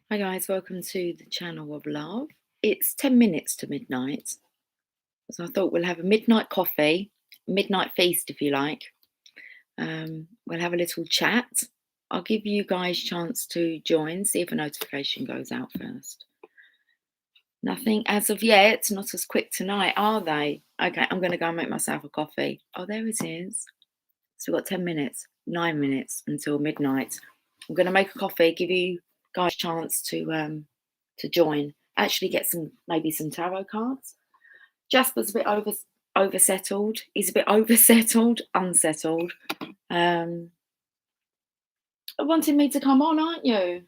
Hi guys, welcome to the channel of love. It's 10 minutes to midnight, so I thought we'll have a midnight coffee, midnight feast if you like. We'll have a little chat. I'll give you guys a chance to join, see if a notification goes out first. Nothing as of yet, not as quick tonight, are they? Okay, I'm going to go and make myself a coffee. Oh, there it is. So we've got 10 minutes, 9 minutes until midnight. I'm going to make a coffee, give you guys a chance to join. Actually, get maybe some tarot cards. Jasper's a bit oversettled. He's a bit oversettled, unsettled. Wanting me to come on, aren't you?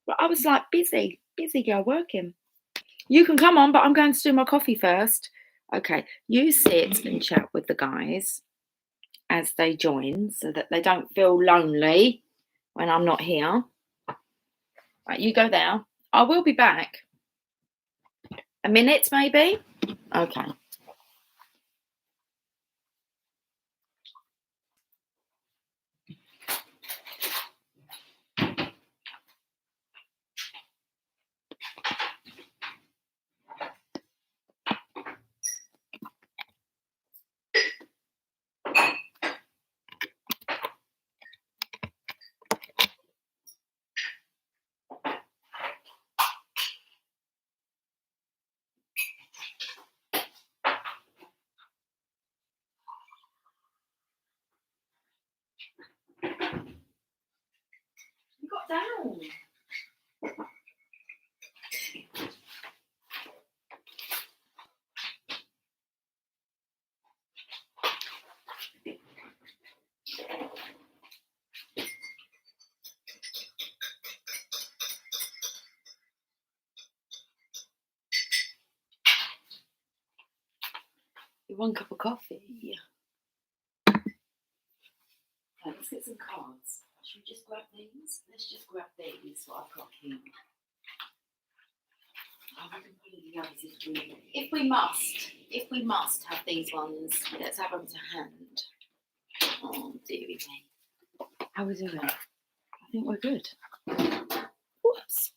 But I was like, busy girl working. You can come on, but I'm going to do my coffee first. Okay, you sit and chat with the guys as they join so that they don't feel lonely when I'm not here. Right, you go there. I will be back. A minute, maybe? Okay. You got down. One cup of coffee. Right, let's get some cards. Should we just grab these? Let's just grab these, what I've got here. Oh, we can put in the others if we must have these ones, let's have them to hand. Oh, dearie me. How are we doing? I think we're good. Whoops.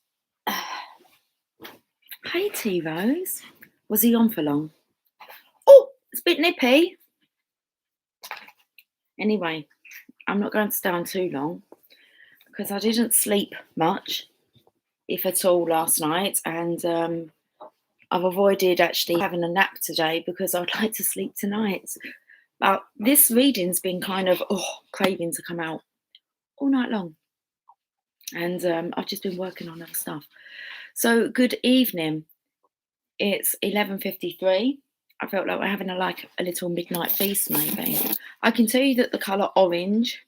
Hey, T-Rose. Was he on for long? Oh, it's a bit nippy. Anyway, I'm not going to stay on too long because I didn't sleep much, if at all, last night, and I've avoided actually having a nap today because I'd like to sleep tonight. But this reading's been kind of craving to come out all night long, and I've just been working on other stuff. So good evening. It's 11:53. I felt like we're having a little midnight feast, maybe. I can tell you that the colour orange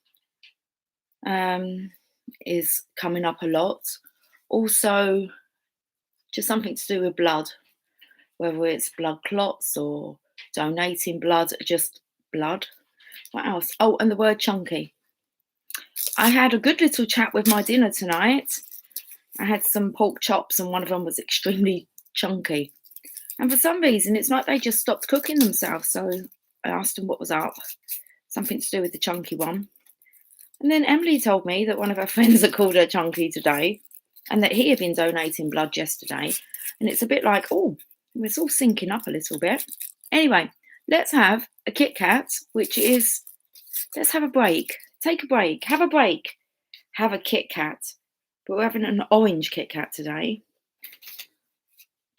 is coming up a lot. Also, just something to do with blood, whether it's blood clots or donating blood, just blood. What else? Oh, and the word chunky. I had a good little chat with my dinner tonight. I had some pork chops and one of them was extremely chunky. And for some reason, it's like they just stopped cooking themselves. So I asked them what was up. Something to do with the chunky one. And then Emily told me that one of her friends had called her chunky today and that he had been donating blood yesterday. And it's a bit like, it's all syncing up a little bit. Anyway, let's have a Kit Kat, which is, let's have a break. Take a break. Have a break. Have a Kit Kat. But we're having an orange Kit Kat today,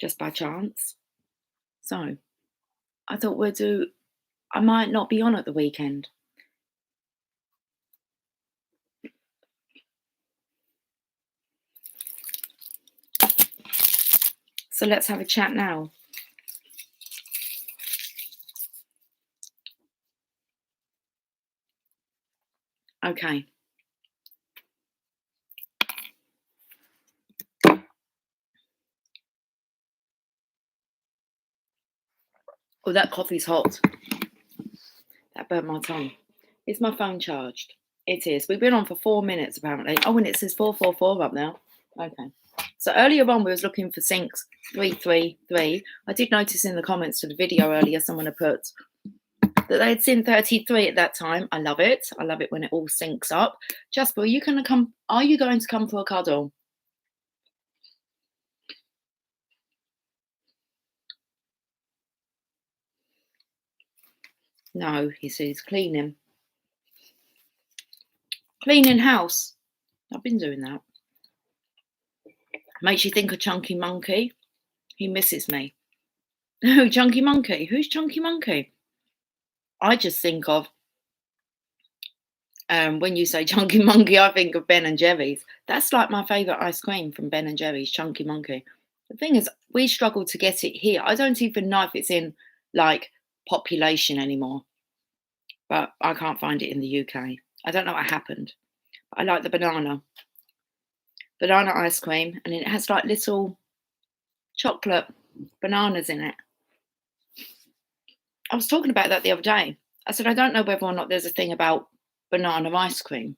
just by chance. So I thought I might not be on at the weekend. So let's have a chat now. Okay. Oh, that coffee's hot. That burnt my tongue. Is my phone charged? It is. We've been on for 4 minutes apparently. Oh, and it says 444 up now. Okay. So earlier on we was looking for syncs 333. I did notice in the comments to the video earlier someone had put that they had seen 33 at that time. I love it. I love it when it all syncs up. Jasper, are you going to come for a cuddle? No, he says cleaning. Cleaning house. I've been doing that. Makes you think of Chunky Monkey. He misses me. No, Chunky Monkey. Who's Chunky Monkey? I just think of, when you say Chunky Monkey, I think of Ben and Jerry's. That's like my favourite ice cream from Ben and Jerry's, Chunky Monkey. The thing is, we struggle to get it here. I don't even know if it's in like population anymore, but I can't find it in the UK. I don't know what happened. But I like the banana ice cream, and it has like little chocolate bananas in it. I was talking about that the other day. I said, I don't know whether or not there's a thing about banana ice cream.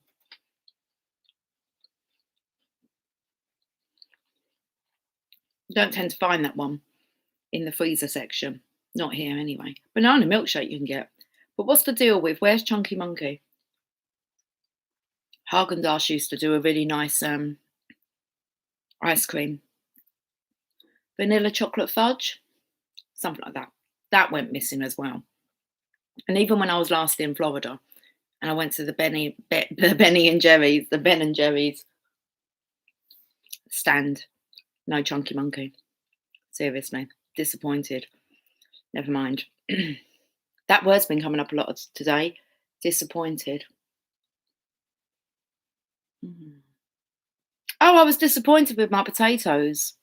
You don't tend to find that one in the freezer section. Not here anyway. Banana milkshake you can get. But what's the deal with, where's Chunky Monkey? Haagen-Dazs used to do a really nice ice cream. Vanilla chocolate fudge, something like that. That went missing as well. And even when I was last in Florida and I went to the Ben and Jerry's stand, no Chunky Monkey. Seriously, disappointed. Never mind. That word's been coming up a lot today. Disappointed. Oh, I was disappointed with my potatoes.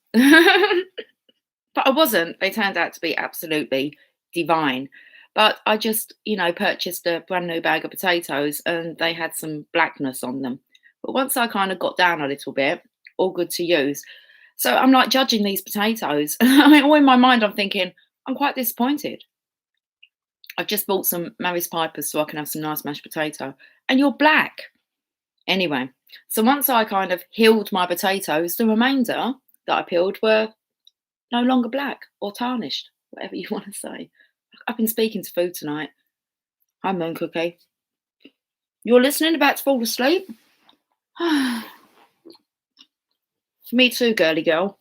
But I wasn't. They turned out to be absolutely divine. But I just, purchased a brand new bag of potatoes and they had some blackness on them. But once I kind of got down a little bit, all good to use. So I'm like judging these potatoes. I mean, all in my mind, I'm thinking, I'm quite disappointed. I've just bought some Mary's Pipers so I can have some nice mashed potato. And you're black. Anyway, so once I kind of healed my potatoes, the remainder that I peeled were no longer black or tarnished, whatever you want to say. I've been speaking to food tonight. Hi, Moon Cookie. You're listening, about to fall asleep? Me too, girly girl.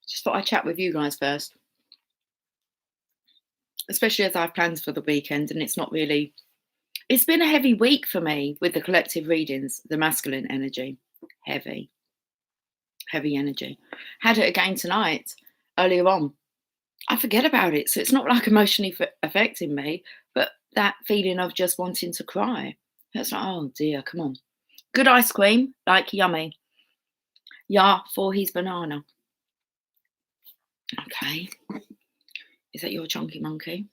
Just thought I'd chat with you guys first. Especially as I have plans for the weekend and it's not really... It's been a heavy week for me with the collective readings, the masculine energy. Heavy energy. Had it again tonight, earlier on. I forget about it, so it's not like emotionally affecting me, but that feeling of just wanting to cry. It's like, oh dear, come on. Good ice cream, like yummy. Yeah, for his banana. Okay. Is that your Chunky Monkey?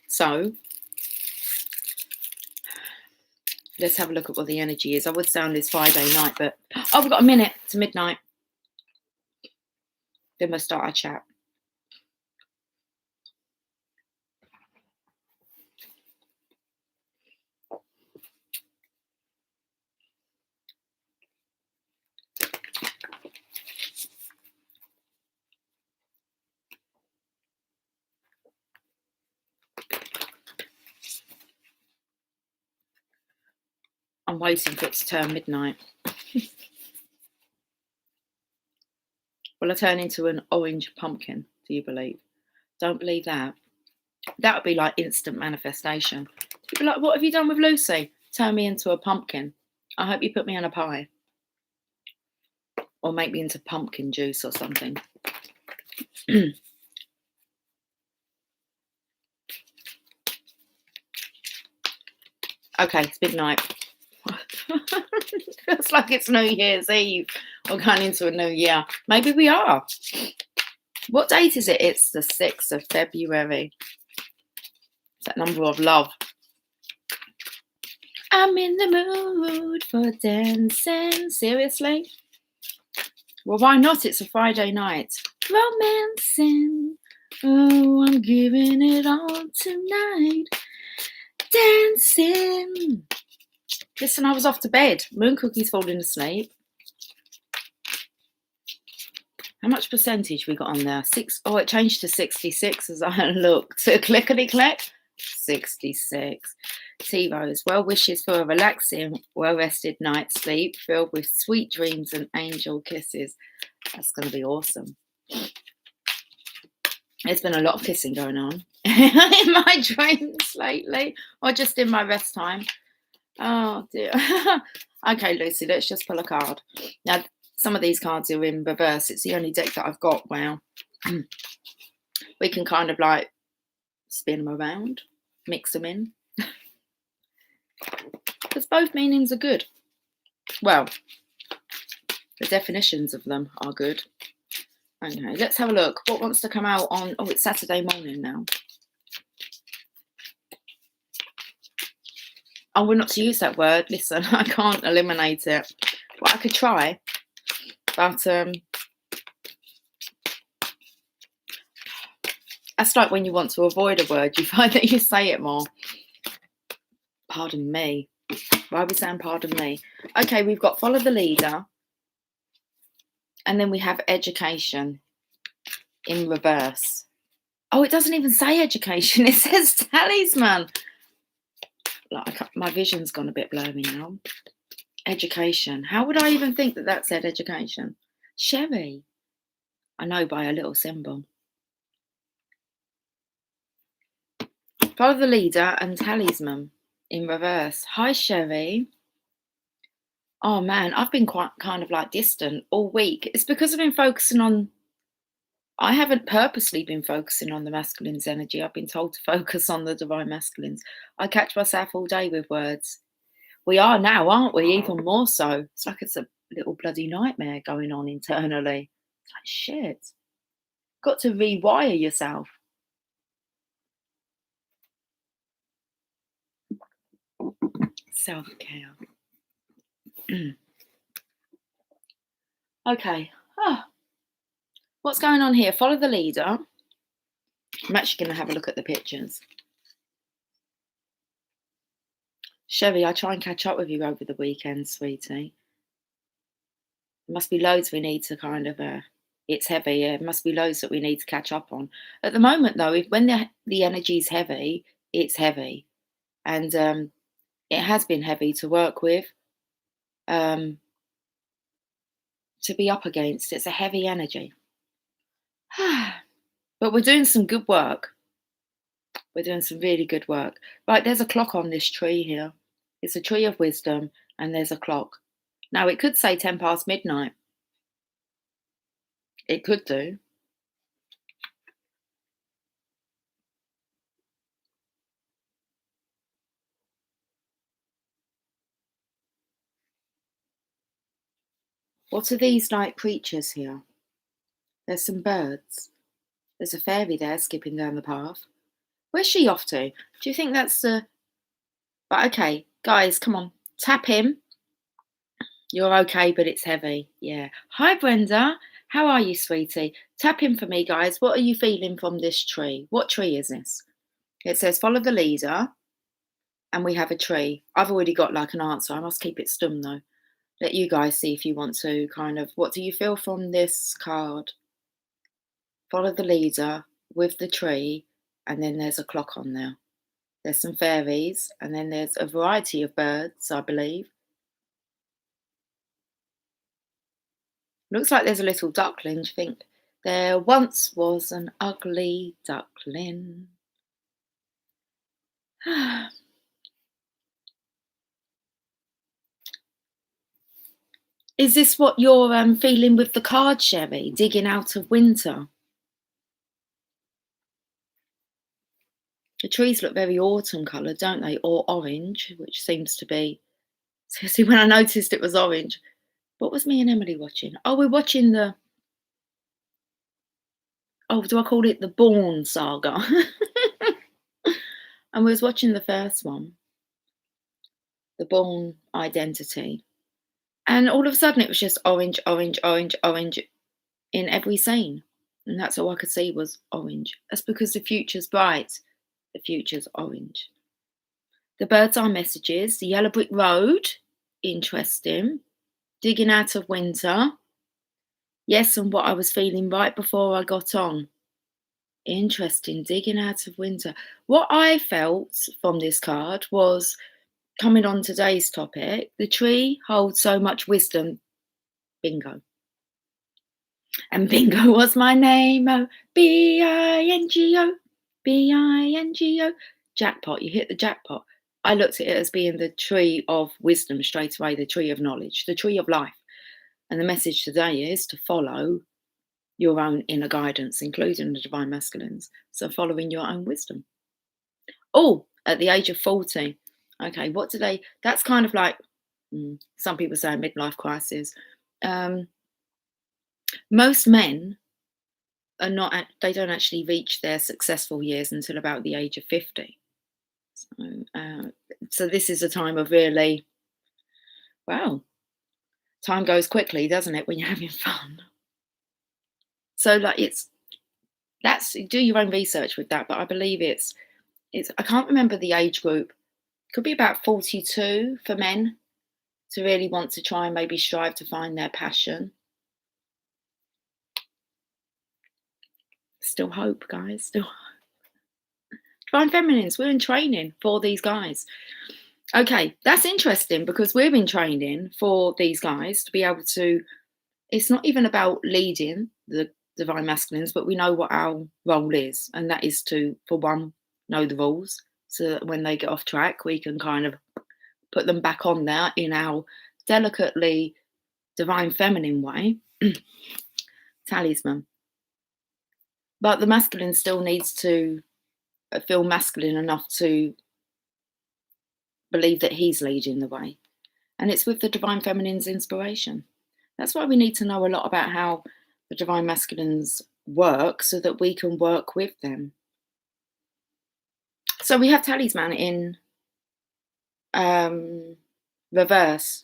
So, let's have a look at what the energy is. I would sound this Friday night, but... Oh, we've got a minute to midnight. Then we'll start our chat. I'm waiting for it to turn midnight. Will I turn into an orange pumpkin, do you believe? Don't believe that. That would be like instant manifestation. You'd be like, what have you done with Lucy? Turn me into a pumpkin. I hope you put me on a pie. Or make me into pumpkin juice or something. Okay, it's midnight. Feels like it's New Year's Eve. We're going into a new year. Maybe we are. What date is it? It's the 6th of February. It's that number of love. I'm in the mood for dancing. Seriously? Well, why not? It's a Friday night. Romancing. Oh, I'm giving it all tonight. Dancing. Listen, I was off to bed. Moon Cookie's falling asleep. How much percentage we got on there? 6. Oh, it changed to 66 as I looked. So clickety-click. 66. Tea Rose, well wishes for a relaxing, well-rested night's sleep filled with sweet dreams and angel kisses. That's going to be awesome. There's been a lot of kissing going on in my dreams lately, or just in my rest time. Oh dear. Okay, Lucy, let's just pull a card. Now, some of these cards are in reverse. It's the only deck that I've got. Wow. We can kind of like spin them around, mix them in. Because both meanings are good. Well, the definitions of them are good. Okay, let's have a look. What wants to come out on... Oh, it's Saturday morning now. Oh, we're not to use that word. Listen, I can't eliminate it. Well, I could try. But that's like when you want to avoid a word, you find that you say it more. Pardon me. Why are we saying pardon me? Okay, we've got follow the leader. And then we have education in reverse. Oh, it doesn't even say education. It says talisman. Like, my vision's gone a bit blurry now. Education. How would I even think that that said education? Sherry. I know by a little symbol. Follow the leader and talisman in reverse. Hi, Sherry. Oh man, I've been quite kind of like distant all week. It's because I've been focusing on... I haven't purposely been focusing on the masculine's energy. I've been told to focus on the divine masculines. I catch myself all day with words. We are now, aren't we? Even more so. It's like it's a little bloody nightmare going on internally. It's like, shit. Got to rewire yourself. Self-care. Okay. What's going on here? Follow the leader. I'm actually going to have a look at the pictures. Sherry, I try and catch up with you over the weekend, sweetie. There must be loads we need to kind of... it's heavy. Yeah, there must be loads that we need to catch up on. At the moment, though, when the energy is heavy, it's heavy. And it has been heavy to work with. To be up against. It's a heavy energy. But we're doing some good work. We're doing some really good work. Right, there's a clock on this tree here. It's a tree of wisdom, and there's a clock. Now, it could say 10 past midnight. It could do. What are these like creatures here? There's some birds. There's a fairy there skipping down the path. Where's she off to? Do you think that's the... Right, okay, guys, come on. Tap him. You're okay, but it's heavy. Yeah. Hi, Brenda. How are you, sweetie? Tap him for me, guys. What are you feeling from this tree? What tree is this? It says follow the leader. And we have a tree. I've already got like an answer. I must keep it stum, though. Let you guys see if you want to kind of... What do you feel from this card? Follow the leader with the tree, and then there's a clock on there. There's some fairies, and then there's a variety of birds, I believe. Looks like there's a little duckling. Do you think? There once was an ugly duckling. Is this what you're feeling with the card, Sherry? Digging out of winter? The trees look very autumn coloured, don't they? Or orange, which seems to be... Seriously, when I noticed it was orange. What was me and Emily watching? Oh, we're watching the... Oh, do I call it the Bourne Saga? And we was watching the first one. The Bourne Identity. And all of a sudden it was just orange, orange, orange, orange in every scene. And that's all I could see was orange. That's because the future's bright. The future's orange. The Bird's Eye Messages. The Yellow Brick Road. Interesting. Digging out of winter. Yes, and what I was feeling right before I got on. Interesting. Digging out of winter. What I felt from this card was, coming on today's topic, the tree holds so much wisdom. Bingo. And bingo was my name. Oh, bingo. Bingo. Jackpot. You hit the jackpot. I looked at it as being the tree of wisdom straight away, the tree of knowledge, the tree of life. And the message today is to follow your own inner guidance, including the divine masculines. So following your own wisdom. Oh, at the age of 40. Okay, what do they, that's kind of like, some people say midlife crisis. Most men are not, they don't actually reach their successful years until about the age of 50. So this is a time of really, wow, time goes quickly, doesn't it, when you're having fun? So like that's, do your own research with that, but I believe it's I can't remember the age group. Could be about 42 for men to really want to try and maybe strive to find their passion. Still hope, guys. Still hope. Divine Feminines, we're in training for these guys. Okay, that's interesting because we're in training for these guys to be able to, it's not even about leading the divine masculines, but we know what our role is. And that is to, for one, know the rules so that when they get off track, we can kind of put them back on there in our delicately divine feminine way. Talisman. But the masculine still needs to feel masculine enough to believe that he's leading the way. And it's with the divine feminine's inspiration. That's why we need to know a lot about how the divine masculines work so that we can work with them. So we have Talisman in reverse.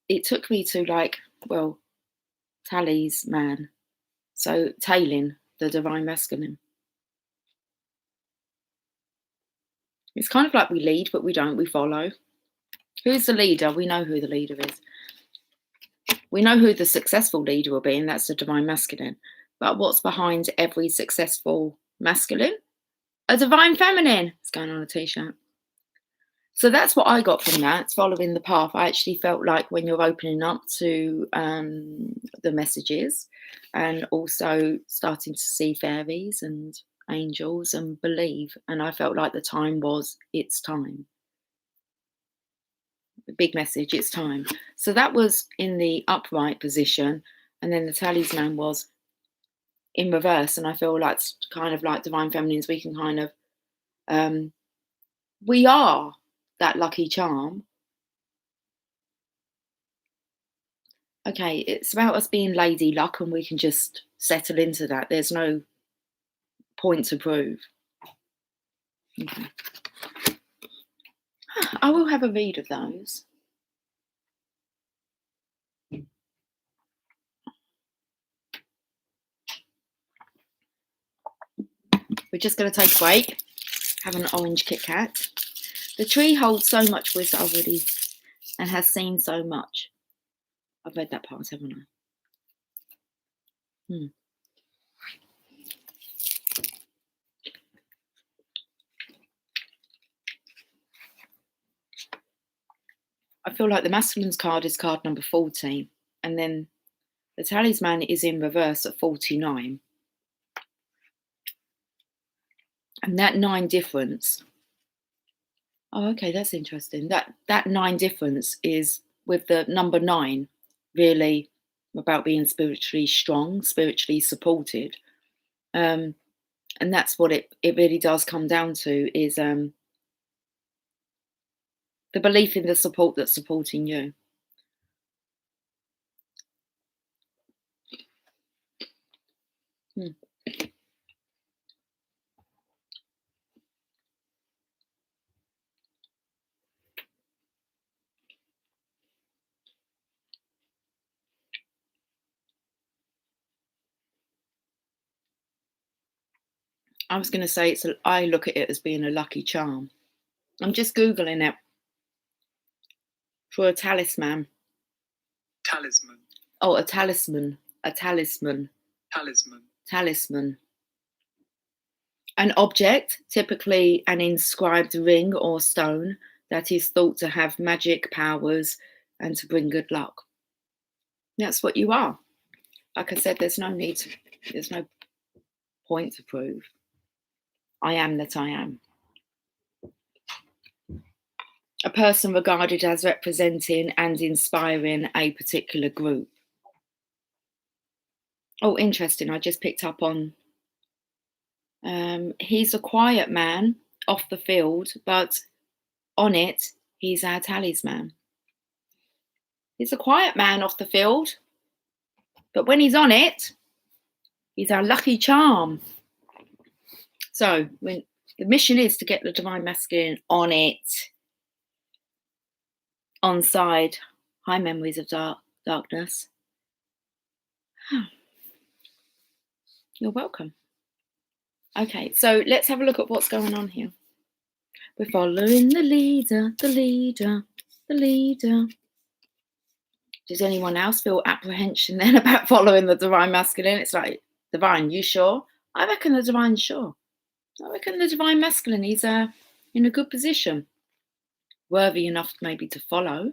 It took me to like, well, Talisman. So tailing the divine masculine. It's kind of like we lead, but we don't, we follow. Who's the leader? We know who the leader is. We know who the successful leader will be, and that's the divine masculine. But what's behind every successful masculine? A divine feminine. It's going on a t-shirt. So that's what I got from that, following the path. I actually felt like when you're opening up to the messages and also starting to see fairies and angels and believe, and I felt like the time was, it's time. The big message, it's time. So that was in the upright position, and then the talisman was in reverse, and I feel like it's kind of like divine feminines, we can kind of we are that lucky charm. Okay, it's about us being lady luck, and we can just settle into that. There's no point to prove. Okay. I will have a read of those. We're just going to take a break, have an orange Kit Kat. The tree holds so much wisdom already and has seen so much. I've read that part, haven't I? I feel like the masculine's card is card number 14, and then the talisman is in reverse at 49. And that 9 difference. Oh, okay, that's interesting. That 9 difference is with the number 9, really about being spiritually strong, spiritually supported. And that's what it really does come down to, is the belief in the support that's supporting you. I was going to say I look at it as being a lucky charm. I'm just Googling it for a talisman. Talisman. Oh, a talisman. A talisman. Talisman. Talisman. An object, typically an inscribed ring or stone, that is thought to have magic powers and to bring good luck. That's what you are. Like I said, there's no point to prove. I am that I am. A person regarded as representing and inspiring a particular group. Oh, interesting. I just picked up on he's a quiet man off the field, but on it, he's our talisman. He's a quiet man off the field, but when he's on it, he's our lucky charm. So when the mission is to get the divine masculine on it, on side. High memories of darkness. You're welcome. Okay, so let's have a look at what's going on here. We're following the leader, the leader, the leader. Does anyone else feel apprehension then about following the divine masculine? It's like, divine, you sure? I reckon the divine's sure. I reckon the divine masculine, he's in a good position. Worthy enough maybe to follow.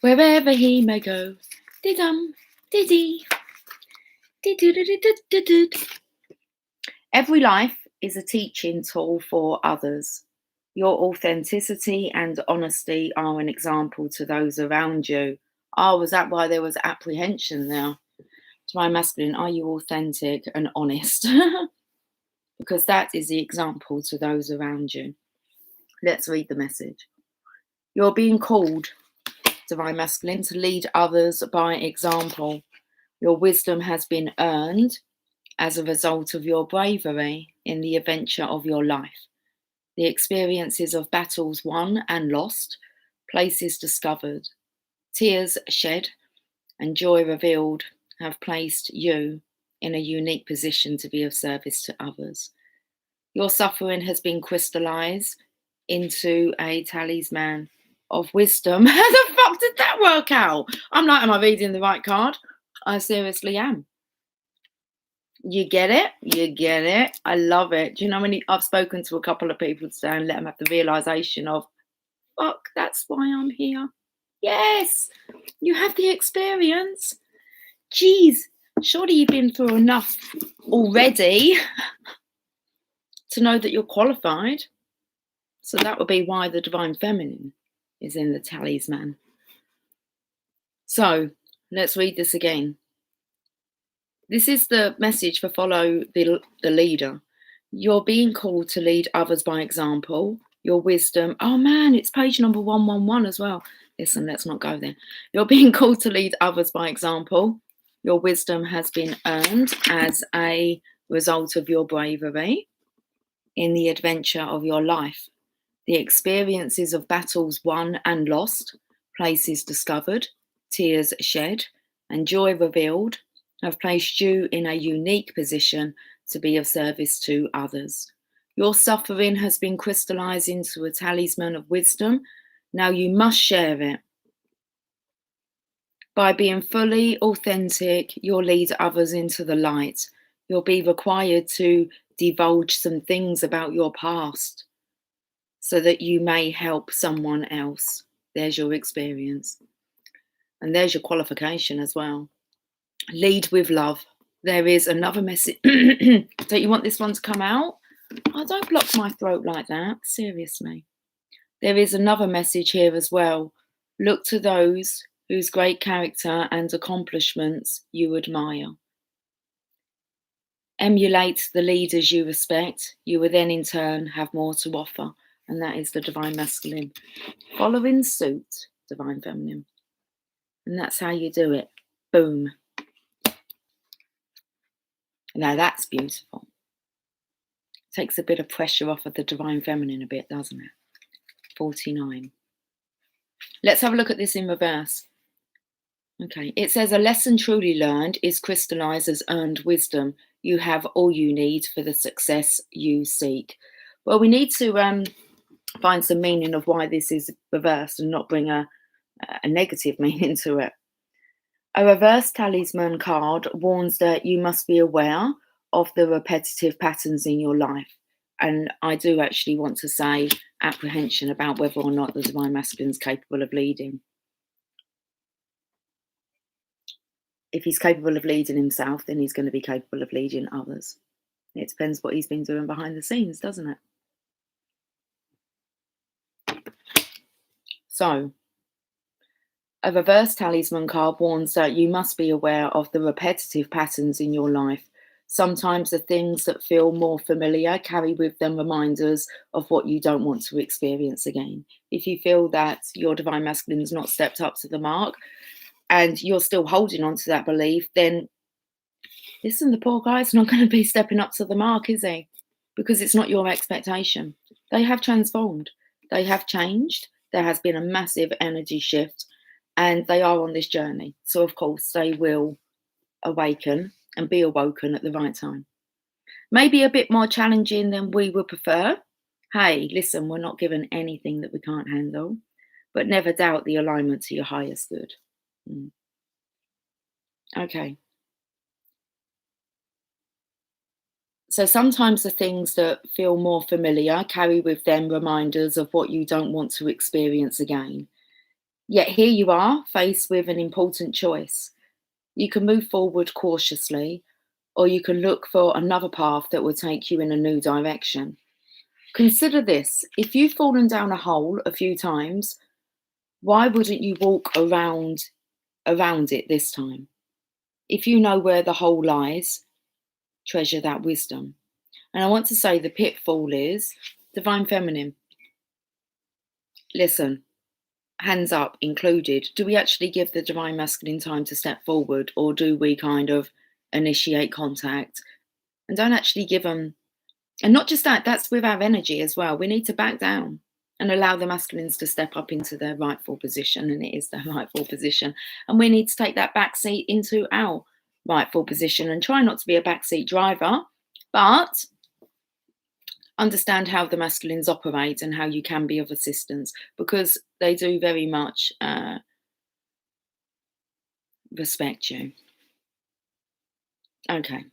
Wherever he may go. Didum, diddy. Every life is a teaching tool for others. Your authenticity and honesty are an example to those around you. Oh, was that why there was apprehension there? Divine masculine, are you authentic and honest? Because that is the example to those around you. Let's read the message. You're being called, divine masculine, to lead others by example. Your wisdom has been earned as a result of your bravery in the adventure of your life. The experiences of battles won and lost, places discovered, tears shed, and joy revealed have placed you in a unique position to be of service to others. Your suffering has been crystallized into a talisman of wisdom. How the fuck did that work out? I'm like, am I reading the right card? I seriously am. You get it? You get it? I love it. Do you know when I've spoken to a couple of people today and let them have the realization of, fuck, that's why I'm here. Yes, you have the experience. Geez, surely you've been through enough already to know that you're qualified. So that would be why the divine feminine is in the talisman. So let's read this again. This is the message for follow the leader. You're being called to lead others by example. Your wisdom. Oh man, it's page number 111 as well. Listen, let's not go there. You're being called to lead others by example. Your wisdom has been earned as a result of your bravery in the adventure of your life. The experiences of battles won and lost, places discovered, tears shed, and joy revealed have placed you in a unique position to be of service to others. Your suffering has been crystallized into a talisman of wisdom. Now you must share it. By being fully authentic, you'll lead others into the light. You'll be required to divulge some things about your past so that you may help someone else. There's your experience. And there's your qualification as well. Lead with love. There is another message. Don't you want this one to come out? Oh, don't block my throat like that. Seriously. There is another message here as well. Look to those whose great character and accomplishments you admire. Emulate the leaders you respect. You will then in turn have more to offer. And that is the divine masculine. Following suit, divine feminine. And that's how you do it. Boom. Now that's beautiful. Takes a bit of pressure off of the divine feminine a bit, doesn't it? 49. Let's have a look at this in reverse. Okay, it says a lesson truly learned is crystallized as earned wisdom. You have all you need for the success you seek. Well, we need to find some meaning of why this is reversed and not bring a negative meaning to it. A reverse talisman card warns that you must be aware of the repetitive patterns in your life. And I do actually want to say apprehension about whether or not the divine masculine is capable of leading. If he's capable of leading himself, then he's going to be capable of leading others. It depends what he's been doing behind the scenes, doesn't it? So, a reverse talisman card warns that you must be aware of the repetitive patterns in your life. Sometimes the things that feel more familiar carry with them reminders of what you don't want to experience again. If you feel that your divine masculine has not stepped up to the mark and you're still holding on to that belief, then listen, the poor guy's not going to be stepping up to the mark, is he? Because it's not your expectation. They have transformed. They have changed. There has been a massive energy shift and they are on this journey. So, of course, they will awaken and be awoken at the right time. Maybe a bit more challenging than we would prefer. Hey, listen, we're not given anything that we can't handle, but never doubt the alignment to your highest good. Okay. So sometimes the things that feel more familiar carry with them reminders of what you don't want to experience again. Yet here you are, faced with an important choice. You can move forward cautiously, or you can look for another path that will take you in a new direction. Consider this: if you've fallen down a hole a few times, why wouldn't you walk around it this time? If you know where the hole lies, treasure that wisdom. And I want to say the pitfall is divine feminine. Listen, hands up included. Do we actually give the divine masculine time to step forward, or do we kind of initiate contact and don't actually give them? And not just that, that's with our energy as well. We need to back down and allow the masculines to step up into their rightful position, and it is their rightful position. And we need to take that back seat into our rightful position and try not to be a backseat driver, but understand how the masculines operate and how you can be of assistance, because they do very much respect you. Okay,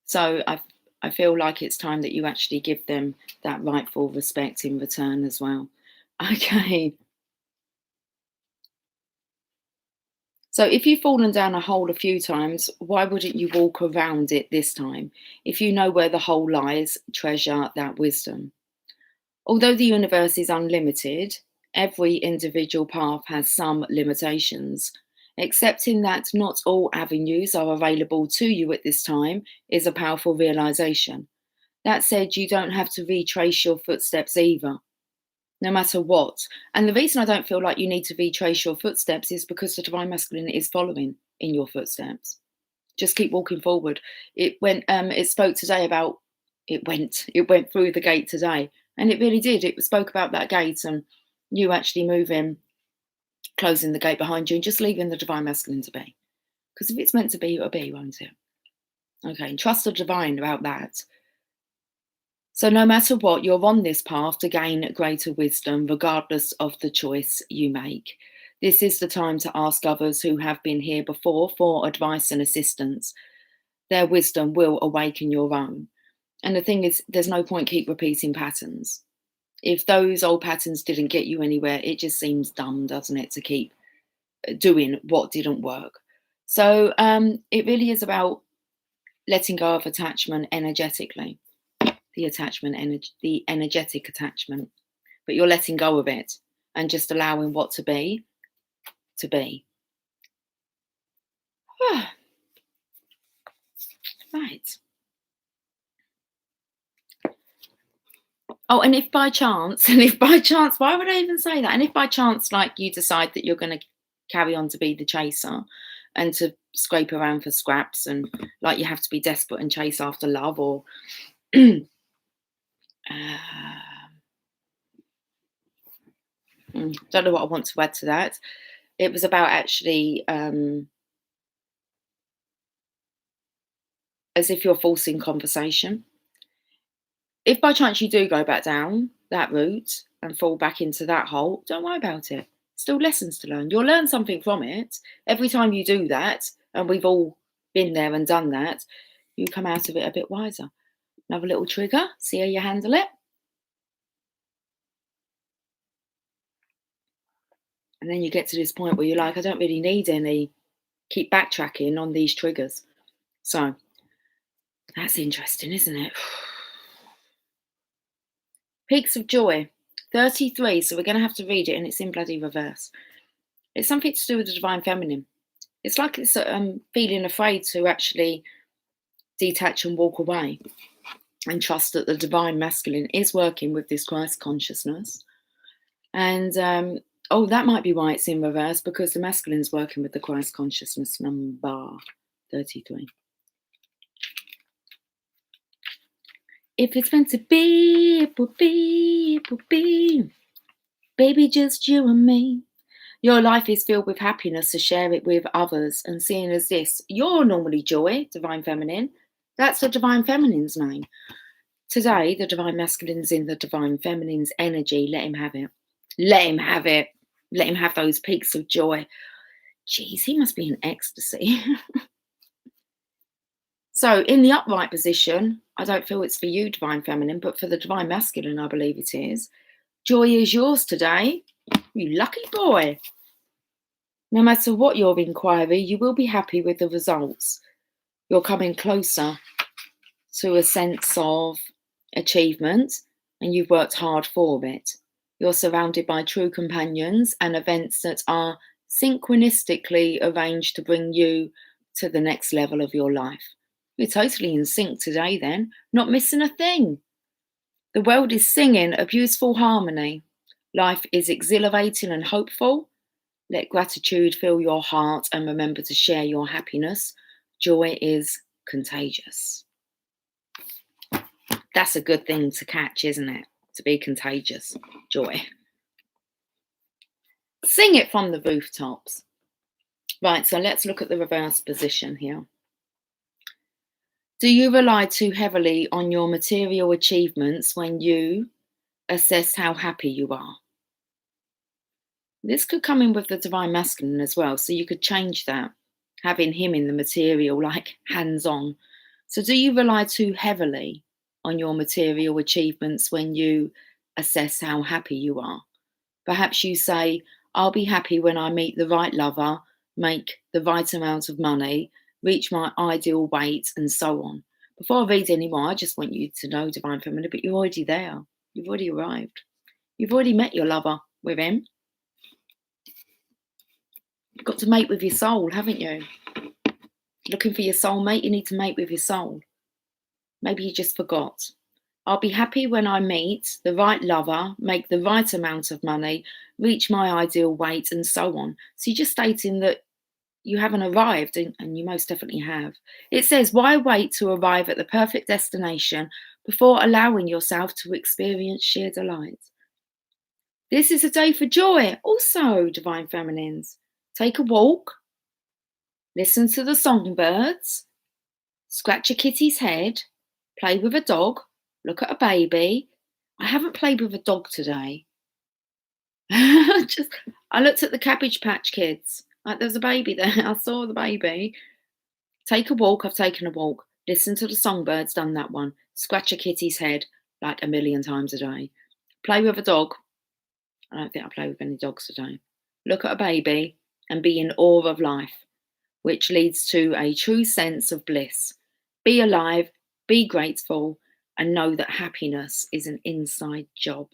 so I feel like it's time that you actually give them that rightful respect in return as well. Okay. So if you've fallen down a hole a few times, why wouldn't you walk around it this time? If you know where the hole lies, treasure that wisdom. Although the universe is unlimited, every individual path has some limitations. Accepting that not all avenues are available to you at this time is a powerful realization. That said, you don't have to retrace your footsteps either, no matter what. And the reason I don't feel like you need to retrace your footsteps is because the divine masculine is following in your footsteps. Just keep walking forward. It spoke today about it went through the gate today, and it really did. It spoke about that gate and you actually moving, closing the gate behind you and just leaving the divine masculine to be. Because if it's meant to be, it'll be, won't it? Okay, and trust the divine about that. So no matter what, you're on this path to gain greater wisdom, regardless of the choice you make. This is the time to ask others who have been here before for advice and assistance. Their wisdom will awaken your own. And the thing is, there's no point keep repeating patterns. If those old patterns didn't get you anywhere, it just seems dumb, doesn't it, to keep doing what didn't work. So it really is about letting go of attachment energetically. The energetic attachment, but you're letting go of it and just allowing what to be. Right. Oh, and if by chance, why would I even say that? And if by chance, like, you decide that you're going to carry on to be the chaser and to scrape around for scraps, and like you have to be desperate and chase after love, or don't know what I want to add to that. It was about actually as if you're forcing conversation. If by chance you do go back down that route and fall back into that hole, don't worry about it. Still lessons to learn. You'll learn something from it. Every time you do that, and we've all been there and done that, you come out of it a bit wiser. Another little trigger, see how you handle it. And then you get to this point where you're like, I don't really need any. Keep backtracking on these triggers. So that's interesting, isn't it? Peaks of joy, 33. So we're going to have to read it, and it's in bloody reverse. It's something to do with the divine feminine. It's like it's feeling afraid to actually detach and walk away and trust that the divine masculine is working with this Christ consciousness. And that might be why it's in reverse, because the masculine's working with the Christ consciousness, number 33. If it's meant to be, it will be, it will be. Baby, just you and me. Your life is filled with happiness, so share it with others. And seeing as this, you're normally joy, divine feminine. That's the divine feminine's name. Today, the divine masculine's in the divine feminine's energy. Let him have it. Let him have it. Let him have those peaks of joy. Geez, he must be in ecstasy. So in the upright position, I don't feel it's for you, divine feminine, but for the divine masculine, I believe it is. Joy is yours today. You lucky boy. No matter what your inquiry, you will be happy with the results. You're coming closer to a sense of achievement, and you've worked hard for it. You're surrounded by true companions and events that are synchronistically arranged to bring you to the next level of your life. You're totally in sync today then, not missing a thing. The world is singing a beautiful harmony. Life is exhilarating and hopeful. Let gratitude fill your heart and remember to share your happiness. Joy is contagious. That's a good thing to catch, isn't it? To be contagious. Joy. Sing it from the rooftops. Right, so let's look at the reverse position here. Do you rely too heavily on your material achievements when you assess how happy you are? This could come in with the divine masculine as well, so you could change that, having him in the material, like hands-on. So do you rely too heavily on your material achievements when you assess how happy you are? Perhaps you say, I'll be happy when I meet the right lover, make the right amount of money, reach my ideal weight, and so on. Before I read any more, I just want you to know, divine feminine, but you're already there. You've already arrived. You've already met your lover with him. You've got to mate with your soul, haven't you? Looking for your soulmate, you need to mate with your soul. Maybe you just forgot. I'll be happy when I meet the right lover, make the right amount of money, reach my ideal weight, and so on. So you're just stating that you haven't arrived, and you most definitely have. It says, why wait to arrive at the perfect destination before allowing yourself to experience sheer delight? This is a day for joy. Also, divine feminines, take a walk, listen to the songbirds, scratch a kitty's head, play with a dog, look at a baby. I haven't played with a dog today. I looked at the Cabbage Patch Kids. Like, there's a baby there. I saw the baby. Take a walk. I've taken a walk. Listen to the songbirds. Done that one. Scratch a kitty's head like a million times a day. Play with a dog. I don't think I play with any dogs today. Look at a baby and be in awe of life, which leads to a true sense of bliss. Be alive, be grateful, and know that happiness is an inside job.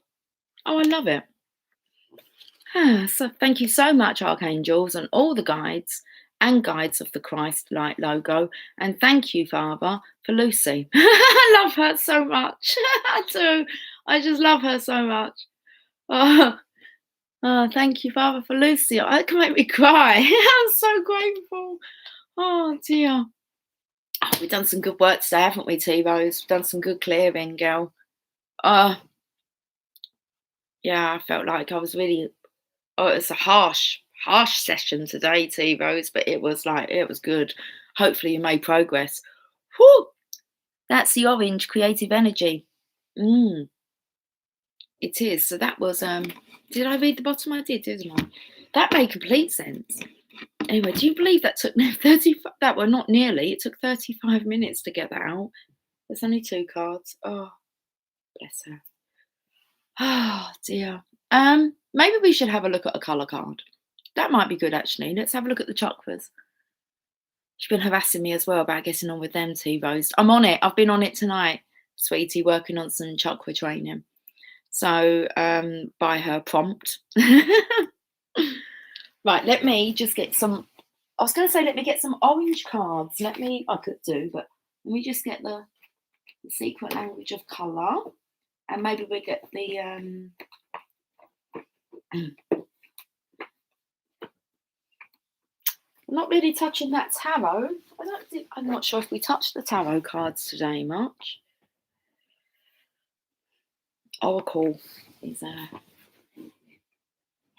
Oh, I love it. So thank you so much, archangels, and all the guides and guides of the Christ Light logo. And thank you, Father, for Lucy. I love her so much. I do. I just love her so much. Oh, thank you, Father, for Lucy. It can make me cry. I'm so grateful. Oh, dear. Oh, we've done some good work today, haven't we, T-Rose? We've done some good clearing, girl. Yeah, I felt like I was really... Oh, it's a harsh session today, T-Rose, but it was good. Hopefully you made progress. Whew! That's the orange creative energy. It is. So that was, did I read the bottom? I did, didn't I? That made complete sense. Anyway, do you believe that took 35? That were not nearly. It took 35 minutes to get that out. There's only 2 cards. Oh, bless her. Oh dear. Maybe we should have a look at a colour card. That might be good actually. Let's have a look at the chakras. She's been harassing me as well about getting on with them, T-Rose. I'm on it. I've been on it tonight, sweetie, working on some chakra training. So by her prompt. Right, let me just get some. I was going to say, let me get some orange cards. I could do, but let me just get the secret language of colour. And maybe we get the. I'm not really touching that tarot. I'm not sure if we touched the tarot cards today much. Oracle is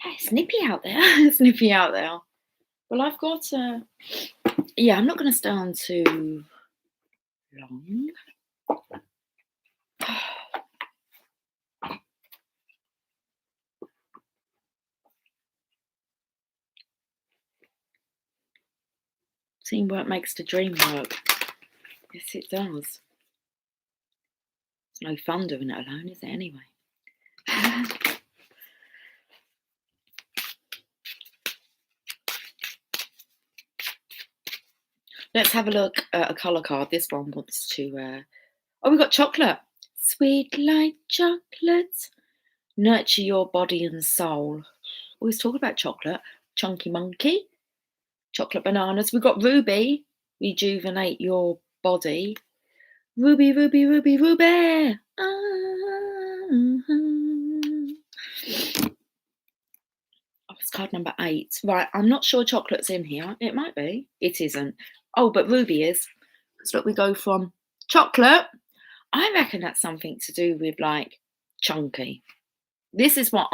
it's nippy out there. It's nippy out there. Well, I've got yeah, I'm not going to stay on too long. Teamwork makes the dream work. Yes, it does. It's no fun doing it alone, is it, anyway? Let's have a look at a colour card. This one wants to... Oh, we've got chocolate. Sweet like chocolate. Nurture your body and soul. Always talk about chocolate. Chunky monkey. Chocolate bananas. We've got ruby. Rejuvenate your body. Ruby, ruby, ruby, ruby. Oh, it's card number 8. Right, I'm not sure chocolate's in here. It might be. It isn't. Oh, but ruby is. So look, we go from chocolate. I reckon that's something to do with like chunky. This is what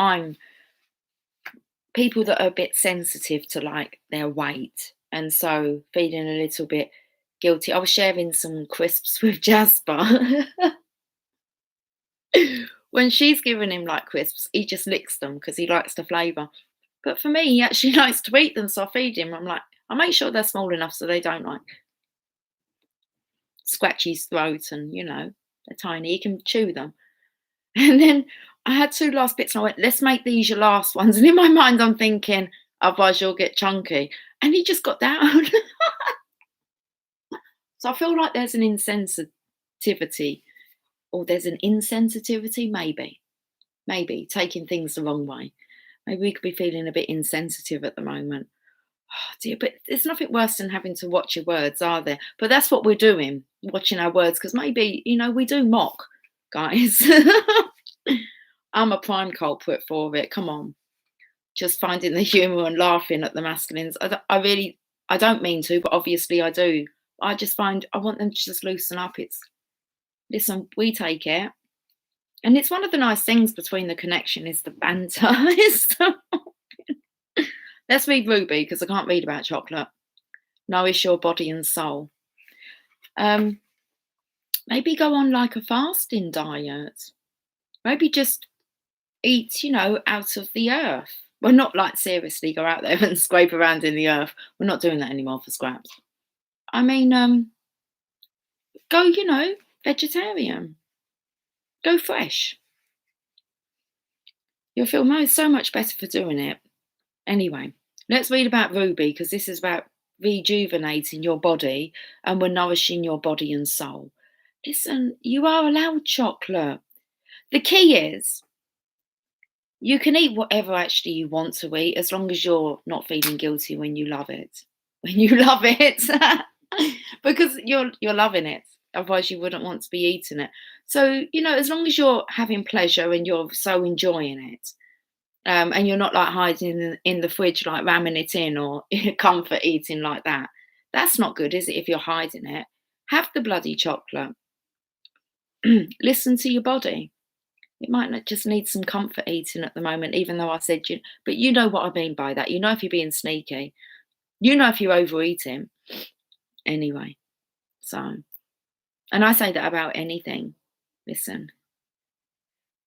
people that are a bit sensitive to like their weight and so feeling a little bit guilty. I was sharing some crisps with Jasper. When she's giving him like crisps, he just licks them because he likes the flavour. But for me, he actually likes to eat them, so I feed him. I'm like, I make sure they're small enough so they don't like scratch his throat and, you know, they're tiny. He can chew them. And then I had 2 last bits and I went, let's make these your last ones. And in my mind, I'm thinking, otherwise you'll get chunky. And he just got down. So I feel like there's an insensitivity, or there's an insensitivity, maybe taking things the wrong way. Maybe we could be feeling a bit insensitive at the moment. Oh dear, but there's nothing worse than having to watch your words, are there? But that's what we're doing, watching our words, because maybe, you know, we do mock, guys. I'm a prime culprit for it. Come on. Just finding the humour and laughing at the masculines. I don't mean to, but obviously I do. I just find I want them to just loosen up. Listen, we take it. And it's one of the nice things between the connection is the banter. Let's read Ruby because I can't read about chocolate. Nourish your body and soul. Maybe go on like a fasting diet. Maybe just eat, you know, out of the earth. Well, not like seriously go out there and scrape around in the earth. We're not doing that anymore for scraps. I mean, go, you know, vegetarian. Go fresh. You'll feel so much better for doing it. Anyway, let's read about Ruby because this is about rejuvenating your body and we're nourishing your body and soul. Listen, you are allowed chocolate. The key is you can eat whatever actually you want to eat as long as you're not feeling guilty when you love it. When you love it. Because you're loving it. Otherwise you wouldn't want to be eating it. So, you know, as long as you're having pleasure and you're so enjoying it, and you're not like hiding in the fridge, like ramming it in or comfort eating like that. That's not good, is it, if you're hiding it? Have the bloody chocolate. Listen to your body. It might not just need some comfort eating at the moment, even though I said but you know what I mean by that. You know if you're being sneaky. You know if you're overeating. Anyway, so, and I say that about anything. Listen,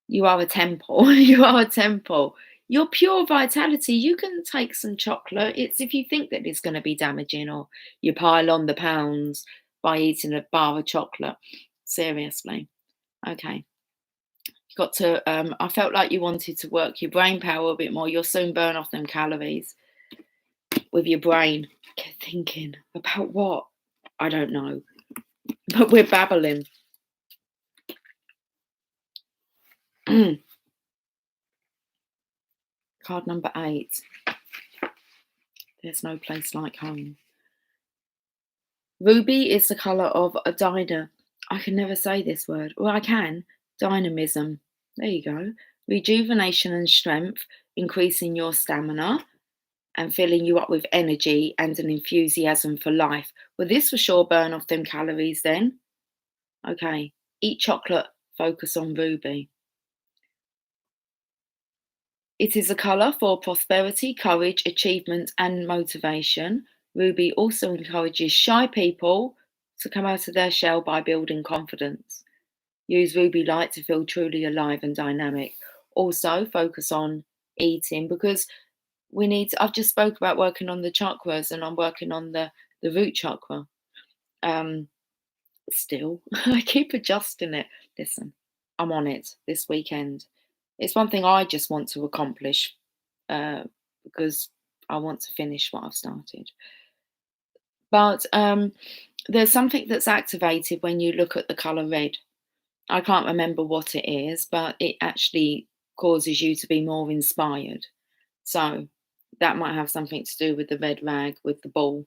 you are a temple. You are a temple. Your pure vitality, you can take some chocolate. It's if you think that it's going to be damaging or you pile on the pounds by eating a bar of chocolate. Seriously. Okay. You got to, I felt like you wanted to work your brain power a bit more. You'll soon burn off them calories with your brain. Kept thinking about what? I don't know. But we're babbling. Card number 8. There's no place like home. Ruby is the colour of a I can never say this word. Well, I can. Dynamism. There you go. Rejuvenation and strength, increasing your stamina and filling you up with energy and an enthusiasm for life. Well, this for sure burn off them calories then. Okay. Eat chocolate, focus on ruby. It is a colour for prosperity, courage, achievement, and motivation. Ruby also encourages shy people to come out of their shell by building confidence. Use ruby light to feel truly alive and dynamic. Also, focus on eating because I've just spoke about working on the chakras and I'm working on the root chakra. Still, I keep adjusting it. Listen, I'm on it this weekend. It's one thing I just want to accomplish because I want to finish what I've started. But there's something that's activated when you look at the colour red. I can't remember what it is, but it actually causes you to be more inspired. So that might have something to do with the red rag, with the ball.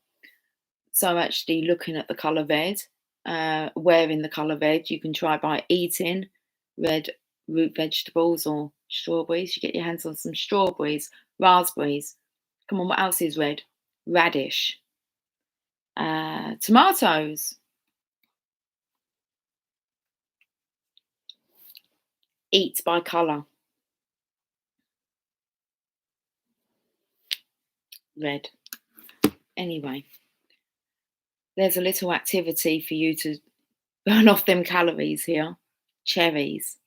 So actually looking at the colour red, wearing the colour red, you can try by eating red root vegetables or strawberries. You get your hands on some strawberries, raspberries. Come on, what else is red? Radish. Tomatoes. Eat by colour. Red. Anyway, there's a little activity for you to burn off them calories here. Cherries.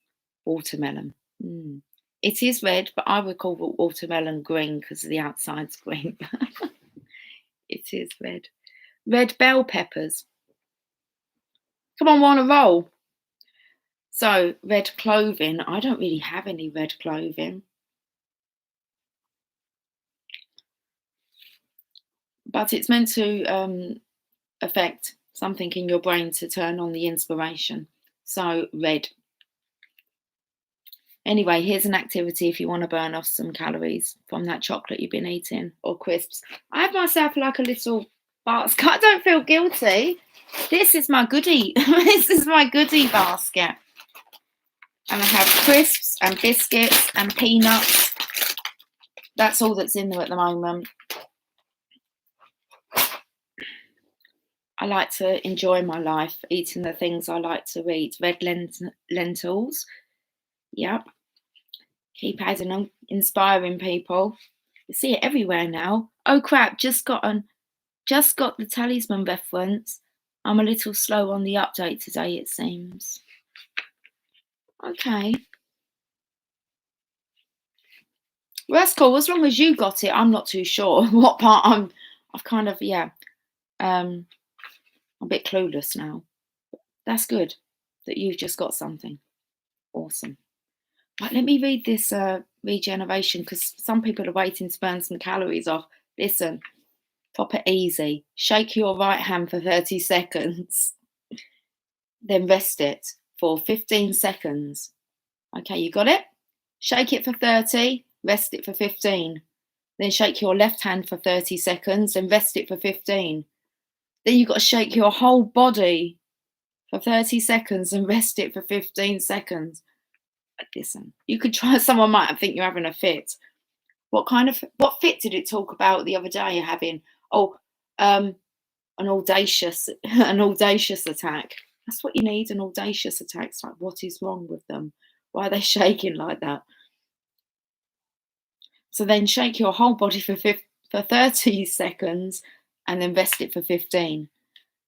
Watermelon. It is red, but I would call watermelon green because the outside's green. It is red. Red bell peppers. Come on, we're on a roll. So, red clothing. I don't really have any red clothing. But it's meant to affect something in your brain to turn on the inspiration. So, red. Anyway, here's an activity if you want to burn off some calories from that chocolate you've been eating or crisps. I have myself like a little basket. I don't feel guilty. This is my goodie. This is my goodie basket. And I have crisps and biscuits and peanuts. That's all that's in there at the moment. I like to enjoy my life, eating the things I like to eat. Red lentils. Yep. Keep adding them, inspiring people. You see it everywhere now. Oh crap, just got the talisman reference. I'm a little slow on the update today, it seems. Okay. Well, that's cool. As long as you got it, I'm not too sure what part I've kind of, I'm a bit clueless now. That's good that you've just got something. Awesome. Right, let me read this regeneration because some people are waiting to burn some calories off. Listen, top it easy. Shake your right hand for 30 seconds. Then rest it for 15 seconds. Okay, you got it? Shake it for 30, rest it for 15. Then shake your left hand for 30 seconds and rest it for 15. Then you've got to shake your whole body for 30 seconds and rest it for 15 seconds. Listen, you could try, someone might think you're having a fit. What fit did it talk about the other day you're having? Oh, an audacious attack. That's what you need, an audacious attack. It's like, what is wrong with them? Why are they shaking like that? So then shake your whole body for 30 seconds and then rest it for 15.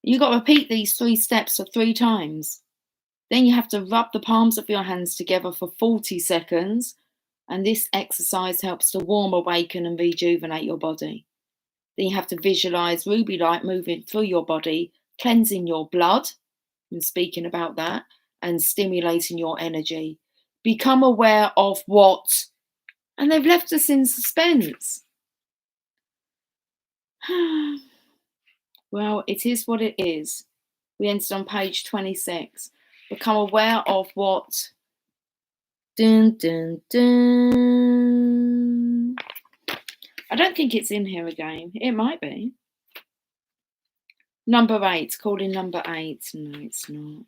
You've got to repeat these 3 steps for 3 times. Then you have to rub the palms of your hands together for 40 seconds. And this exercise helps to warm, awaken, and rejuvenate your body. Then you have to visualize ruby light moving through your body, cleansing your blood, and speaking about that, and stimulating your energy. Become aware of what, and they've left us in suspense. Well, it is what it is. We entered on page 26. Become aware of what. Dun, dun, dun. I don't think it's in here again. It might be. Number 8. Calling number 8. No, it's not.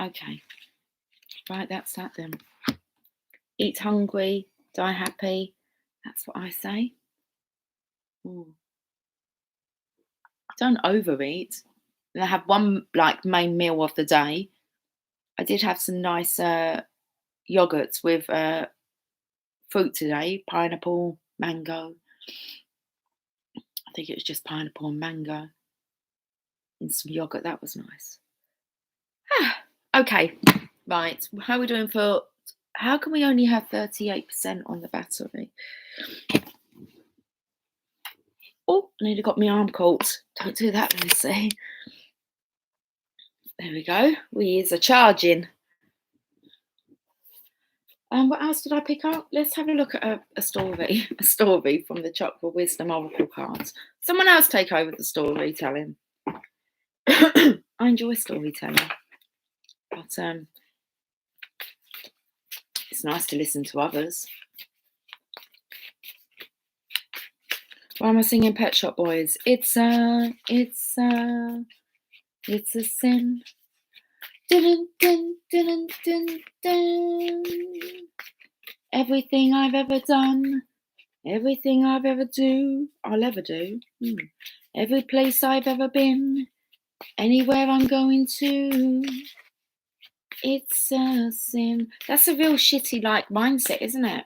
Okay. Right, that's that then. Eat hungry, die happy. That's what I say. Ooh. Don't overeat. And I have one main meal of the day. I did have some nice yogurts with fruit today, pineapple, mango. I think it was just pineapple and mango in some yogurt. That was nice. Okay, right. How are we doing for? How can we only have 38% on the battery? Oh, I nearly got my arm caught. Don't do that, Lucy. There we go. We is a charging. What else did I pick up? Let's have a look at a story. A story from the Chakra Wisdom Oracle cards. Someone else take over the storytelling. I enjoy storytelling, but it's nice to listen to others. Why am I singing Pet Shop Boys? It's a sin. Dun, dun, dun, dun, dun. Everything I've ever done, everything I've ever I'll ever do. Every place I've ever been, anywhere I'm going to, it's a sin. That's a real shitty mindset, isn't it?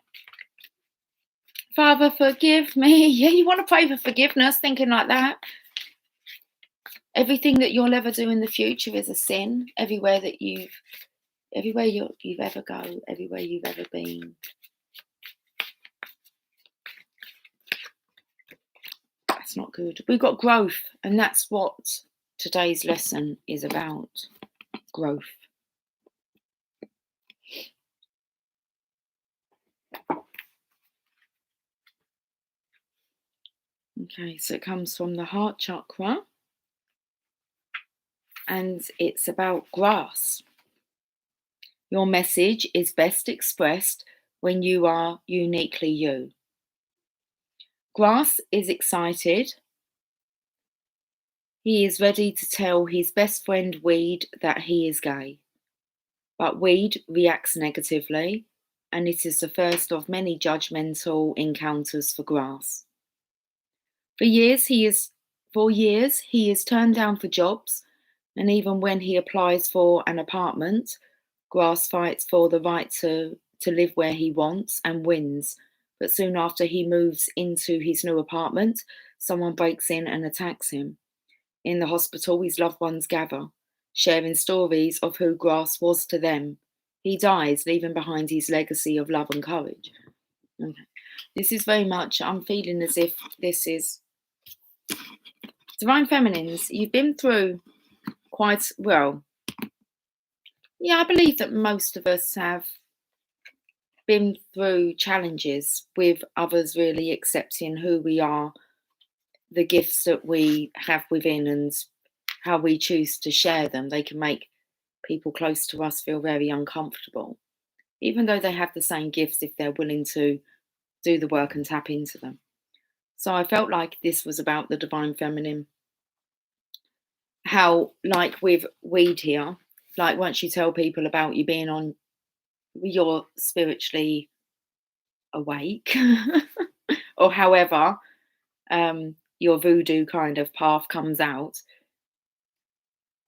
Father, forgive me. Yeah, you want to pray for forgiveness, thinking like that. Everything that you'll ever do in the future is a sin. Everywhere you've ever go, everywhere you've ever been. That's not good. We've got growth, and that's what today's lesson is about. Growth. Okay, so it comes from the heart chakra, and it's about grass. Your message is best expressed when you are uniquely you. Grass is excited. He is ready to tell his best friend Weed that he is gay. But Weed reacts negatively, and it is the first of many judgmental encounters for Grass. For years he is turned down for jobs, and even when he applies for an apartment, Grass fights for the right to live where he wants and wins. But soon after he moves into his new apartment, someone breaks in and attacks him. In the hospital, his loved ones gather, sharing stories of who Grass was to them. He dies, leaving behind his legacy of love and courage. Okay. This is very much, I'm feeling as if this is Divine Feminines. You've been through quite well. Yeah, I believe that most of us have been through challenges with others really accepting who we are, the gifts that we have within, and how we choose to share them. They can make people close to us feel very uncomfortable, even though they have the same gifts if they're willing to do the work and tap into them. So I felt like this was about the Divine Feminine. How, with Weed here, once you tell people about you being on, you're spiritually awake, or however your voodoo kind of path comes out.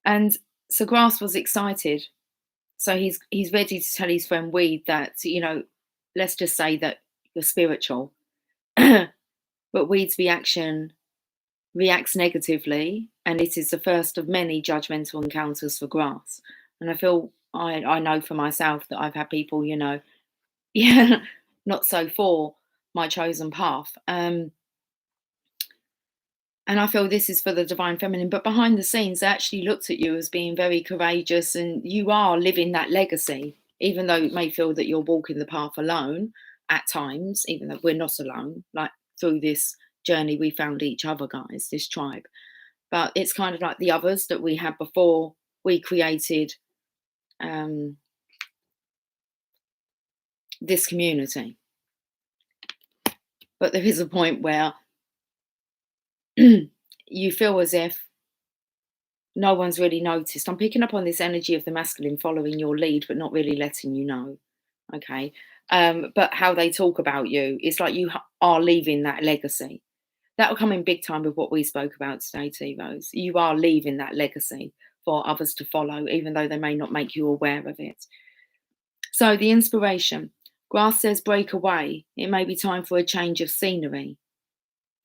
And so Grass was excited. So he's ready to tell his friend Weed that, let's just say that you're spiritual. But Weed's reaction reacts negatively, and it is the first of many judgmental encounters for Grass. And I feel I know for myself that I've had people, yeah, not so for my chosen path. And I feel this is for the divine feminine, but behind the scenes, they actually looked at you as being very courageous, and you are living that legacy, even though it may feel that you're walking the path alone at times, even though we're not alone. Like through this journey, we found each other, guys, this tribe. But it's kind of like the others that we had before we created this community. But there is a point where you feel as if no one's really noticed. I'm picking up on this energy of the masculine following your lead, but not really letting you know. Okay. But how they talk about you, it's like you are leaving that legacy. That will come in big time with what we spoke about today, T-Rose. You are leaving that legacy for others to follow, even though they may not make you aware of it. So the inspiration. Grass says break away. It may be time for a change of scenery.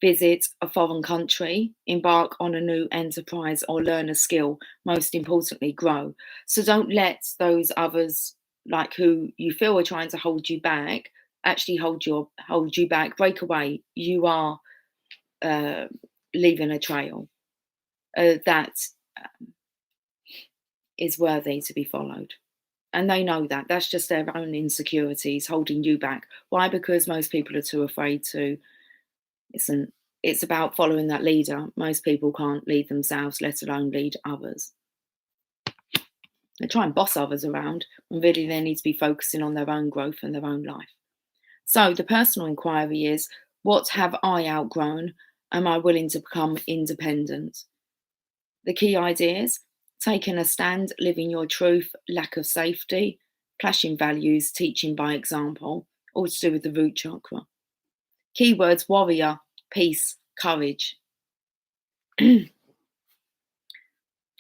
Visit a foreign country, embark on a new enterprise, or learn a skill. Most importantly, grow. So don't let those others, like who you feel are trying to hold you back, actually hold you back. Break away. You are leaving a trail that is worthy to be followed. And they know that. That's just their own insecurities holding you back. Why? Because most people are too afraid to. It's about following that leader. Most people can't lead themselves, let alone lead others. They try and boss others around when really they need to be focusing on their own growth and their own life. So the personal inquiry is, what have I outgrown? Am I willing to become independent? The key ideas: taking a stand, living your truth, lack of safety, clashing values, teaching by example, all to do with the root chakra. Keywords: warrior, peace, courage.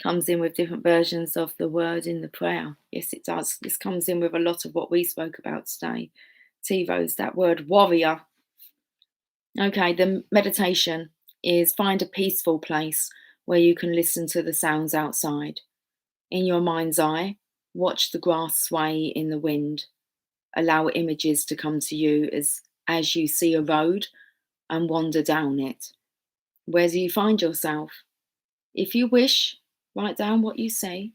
Comes in with different versions of the word in the prayer. Yes, it does. This comes in with a lot of what we spoke about today. T-Rose, that word warrior. Okay, the meditation is find a peaceful place where you can listen to the sounds outside. In your mind's eye, watch the grass sway in the wind. Allow images to come to you as you see a road and wander down it. Where do you find yourself? If you wish, write down what you see.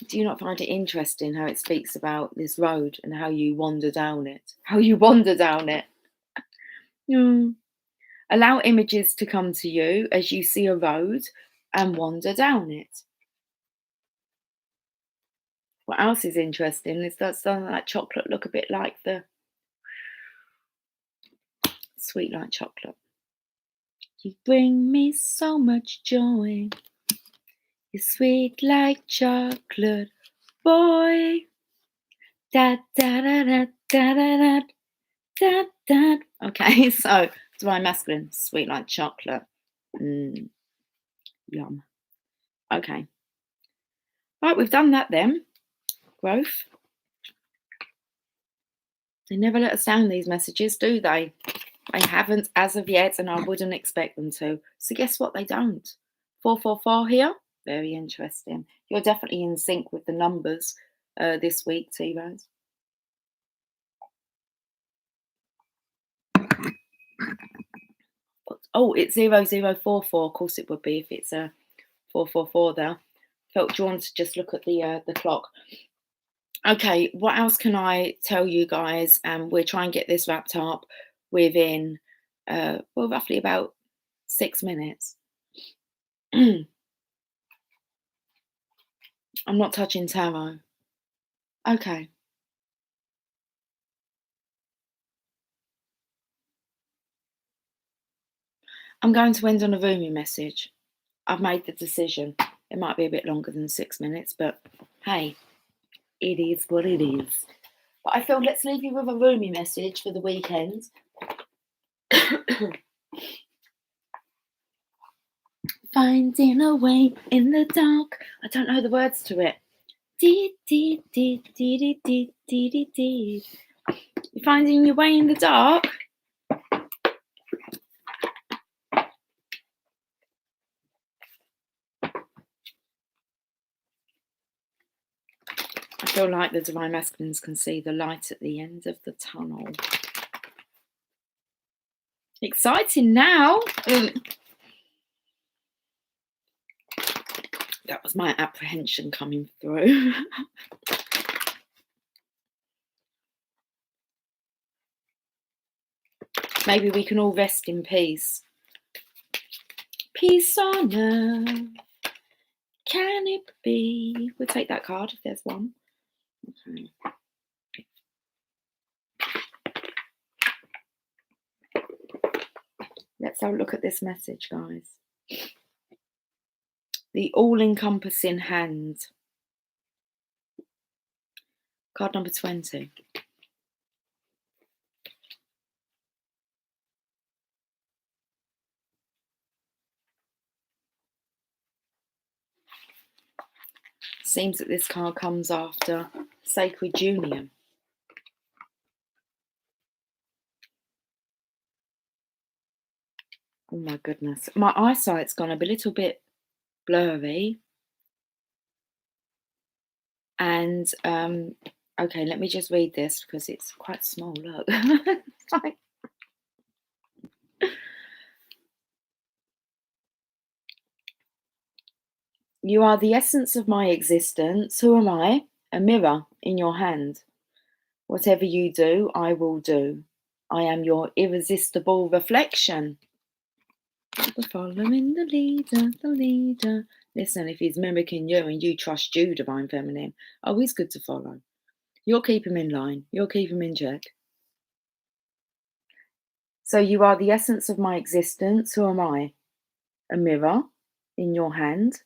Do you not find it interesting how it speaks about this road and how you wander down it? How you wander down it. Allow images to come to you as you see a road and wander down it. What else is interesting is that some of that chocolate look a bit like the sweet like chocolate. You bring me so much joy. You're sweet like chocolate, boy. Da da da da da da da da. Okay, so divine masculine, sweet like chocolate. Yum. Okay. Right, we've done that then. Growth. They never let us down, these messages, do they? They haven't as of yet, and I wouldn't expect them to. So guess what? They don't. 444 here. Very interesting. You're definitely in sync with the numbers this week, T-Rose. Oh, it's 0044. Of course it would be if it's a 444 there. Felt drawn to just look at the clock. Okay, what else can I tell you guys? We'll try and get this wrapped up within, roughly about 6 minutes. I'm not touching tarot. Okay. I'm going to end on a Rumi message. I've made the decision. It might be a bit longer than 6 minutes, but hey, it is what it is. But I feel let's leave you with a Rumi message for the weekend. Finding a way in the dark. I don't know the words to it. Dee dee dee dee dee dee dee dee dee. You're finding your way in the dark. feel like the Divine Masculines can see the light at the end of the tunnel. Exciting now. That was my apprehension coming through. Maybe we can all rest in peace. Peace on earth. Can it be? We'll take that card if there's one. Okay. Let's have a look at this message, guys. The all-encompassing hand. Card number 20. Seems that this card comes after Sacred Union. Oh my goodness. My eyesight's gone a little bit blurry. And, okay, let me just read this because it's quite small, look. You are the essence of my existence. Who am I? A mirror in your hand. Whatever you do, I will do. I am your irresistible reflection. The following the leader, the leader. Listen, if he's mimicking you and you trust you, Divine Feminine, always good to follow. You'll keep him in line. You'll keep him in check. So you are the essence of my existence. Who am I? A mirror in your hand.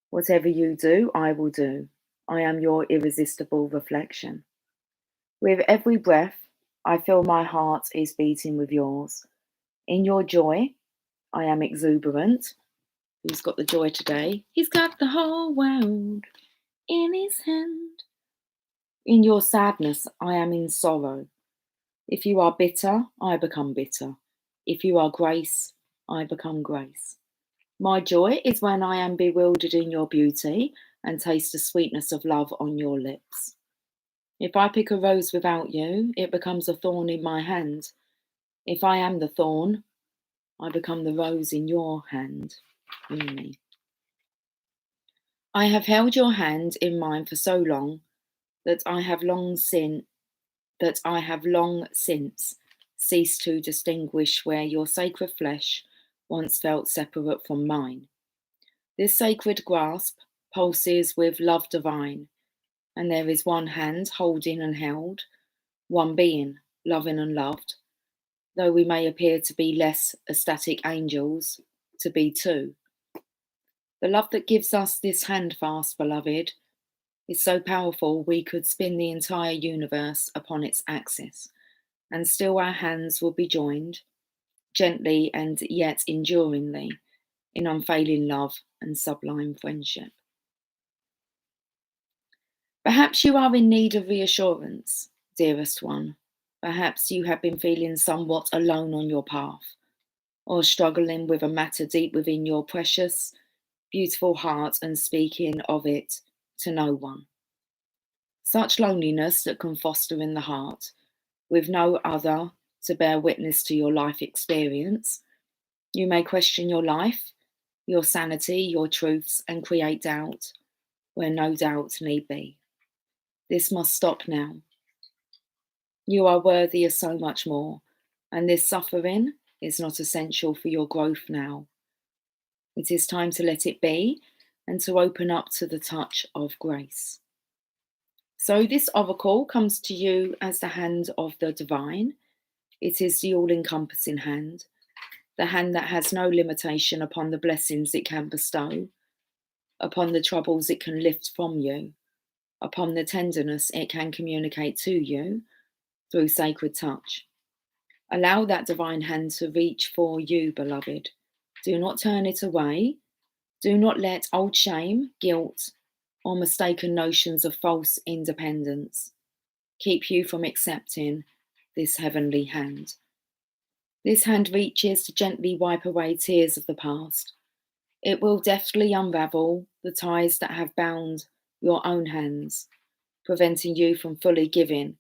Whatever you do, I will do. I am your irresistible reflection. With every breath, I feel my heart is beating with yours. In your joy, I am exuberant. Who's got the joy today? He's got the whole world in his hand. In your sadness, I am in sorrow. If you are bitter, I become bitter. If you are grace, I become grace. My joy is when I am bewildered in your beauty and taste the sweetness of love on your lips. If I pick a rose without you, it becomes a thorn in my hand. If I am the thorn, I become the rose in your hand. Me. I have held your hand in mine for so long that I have long since ceased to distinguish where your sacred flesh once felt separate from mine. This sacred grasp pulses with love divine, and there is one hand holding and held, one being loving and loved, though we may appear to be less ecstatic angels, to be two. The love that gives us this hand fast, beloved, is so powerful we could spin the entire universe upon its axis, and still our hands will be joined, gently and yet enduringly, in unfailing love and sublime friendship. Perhaps you are in need of reassurance, dearest one. Perhaps you have been feeling somewhat alone on your path, or struggling with a matter deep within your precious, beautiful heart and speaking of it to no one. Such loneliness that can foster in the heart, with no other to bear witness to your life experience. You may question your life, your sanity, your truths, and create doubt where no doubt need be. This must stop now. You are worthy of so much more, and this suffering is not essential for your growth now. It is time to let it be and to open up to the touch of grace. So this oracle comes to you as the hand of the divine. It is the all-encompassing hand, the hand that has no limitation upon the blessings it can bestow, upon the troubles it can lift from you, upon the tenderness it can communicate to you through sacred touch. Allow that divine hand to reach for you, beloved. Do not turn it away. Do not let old shame, guilt, or mistaken notions of false independence keep you from accepting this heavenly hand. This hand reaches to gently wipe away tears of the past. It will deftly unravel the ties that have bound your own hands preventing you from fully giving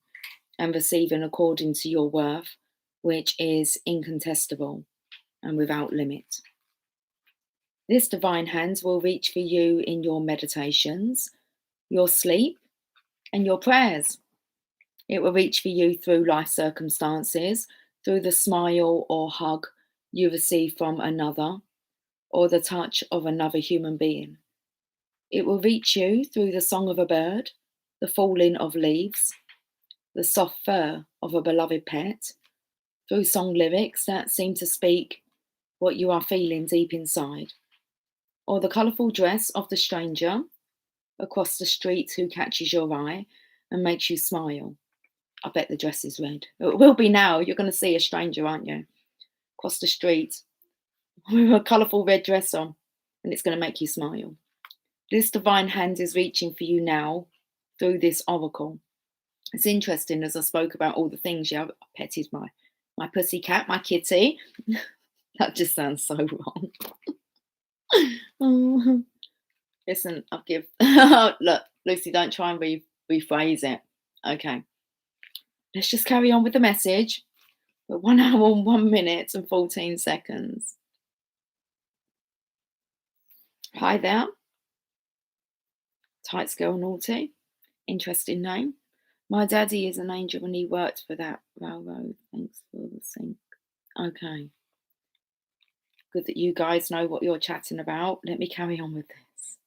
and receiving according to your worth, which is incontestable and without limit. This divine hand will reach for you in your meditations, your sleep, and your prayers. It will reach for you through life circumstances, through the smile or hug you receive from another, or the touch of another human being. It will reach you through the song of a bird, the falling of leaves, the soft fur of a beloved pet, through song lyrics that seem to speak what you are feeling deep inside, or the colourful dress of the stranger across the street who catches your eye and makes you smile. I bet the dress is red. It will be now. You're going to see a stranger, aren't you? Across the street with a colourful red dress on, and it's going to make you smile. This divine hand is reaching for you now through this oracle. It's interesting, as I spoke about all the things. Yeah, I petted my pussy cat, my kitty. That just sounds so wrong. Oh. Listen, I'll give. Look, Lucy, don't try and rephrase it. Okay. Let's just carry on with the message. We're 1 hour and 1 minute and 14 seconds. Hi there. Tights Girl Naughty. Interesting name. My daddy is an angel and he worked for that railroad. Thanks for the sync. Okay. Good that you guys know what you're chatting about. Let me carry on with this.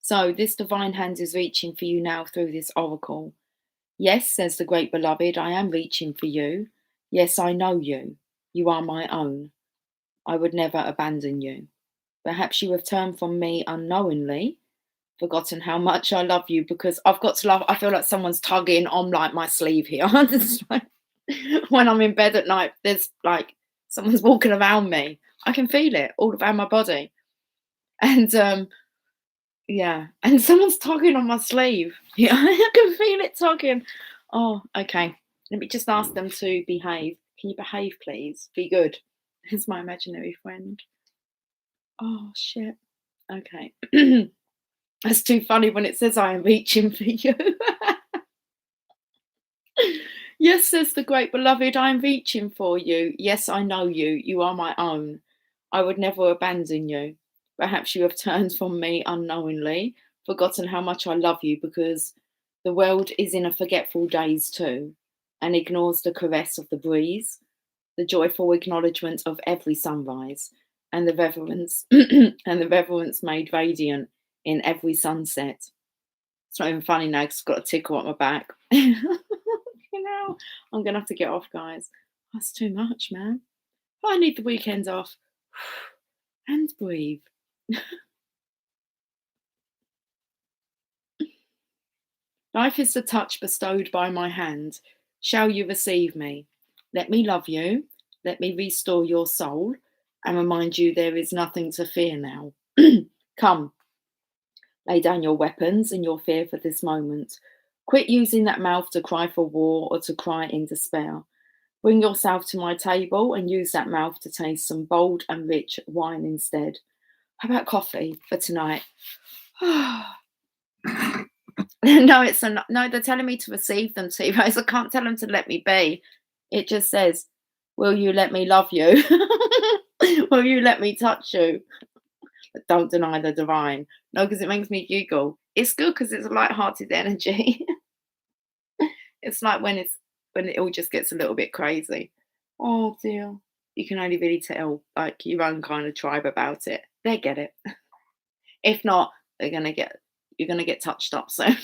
So, this divine hand is reaching for you now through this oracle. Yes, says the great beloved, I am reaching for you. Yes, I know you. You are my own. I would never abandon you. Perhaps you have turned from me unknowingly, forgotten how much I love you, because I've got to love. I feel like someone's tugging on like my sleeve here. When I'm in bed at night, there's like someone's walking around me. I can feel it all around my body. And yeah, and someone's tugging on my sleeve. Yeah, I can feel it tugging. Oh, okay. Let me just ask them to behave. Can you behave, please? Be good. It's my imaginary friend. Oh, shit. Okay. That's too funny when it says I am reaching for you. Yes, says the great beloved, I am reaching for you. Yes, I know you. You are my own. I would never abandon you. Perhaps you have turned from me unknowingly, forgotten how much I love you, because the world is in a forgetful daze too, and ignores the caress of the breeze, the joyful acknowledgement of every sunrise, and the reverence and the reverence made radiant in every sunset. It's not even funny now because I've got a tickle on my back. You know, I'm gonna have to get off, guys. That's too much, man. I need the weekend off. And breathe. Life is the touch bestowed by my hand. Shall you receive me? Let me love you. Let me restore your soul and remind you there is nothing to fear now. Come, lay down your weapons and your fear for this moment. Quit using that mouth to cry for war or to cry in despair. Bring yourself to my table and use that mouth to taste some bold and rich wine instead. How about coffee for tonight? No, it's no. They're telling me to receive them, T-Rose. I can't tell them to let me be. It just says, "Will you let me love you? Will you let me touch you?" But don't deny the divine. No, because it makes me giggle. It's good because it's a light-hearted energy. It's like when it all just gets a little bit crazy. Oh dear. You can only really tell like your own kind of tribe about it. They get it. If not, you're gonna get touched up soon.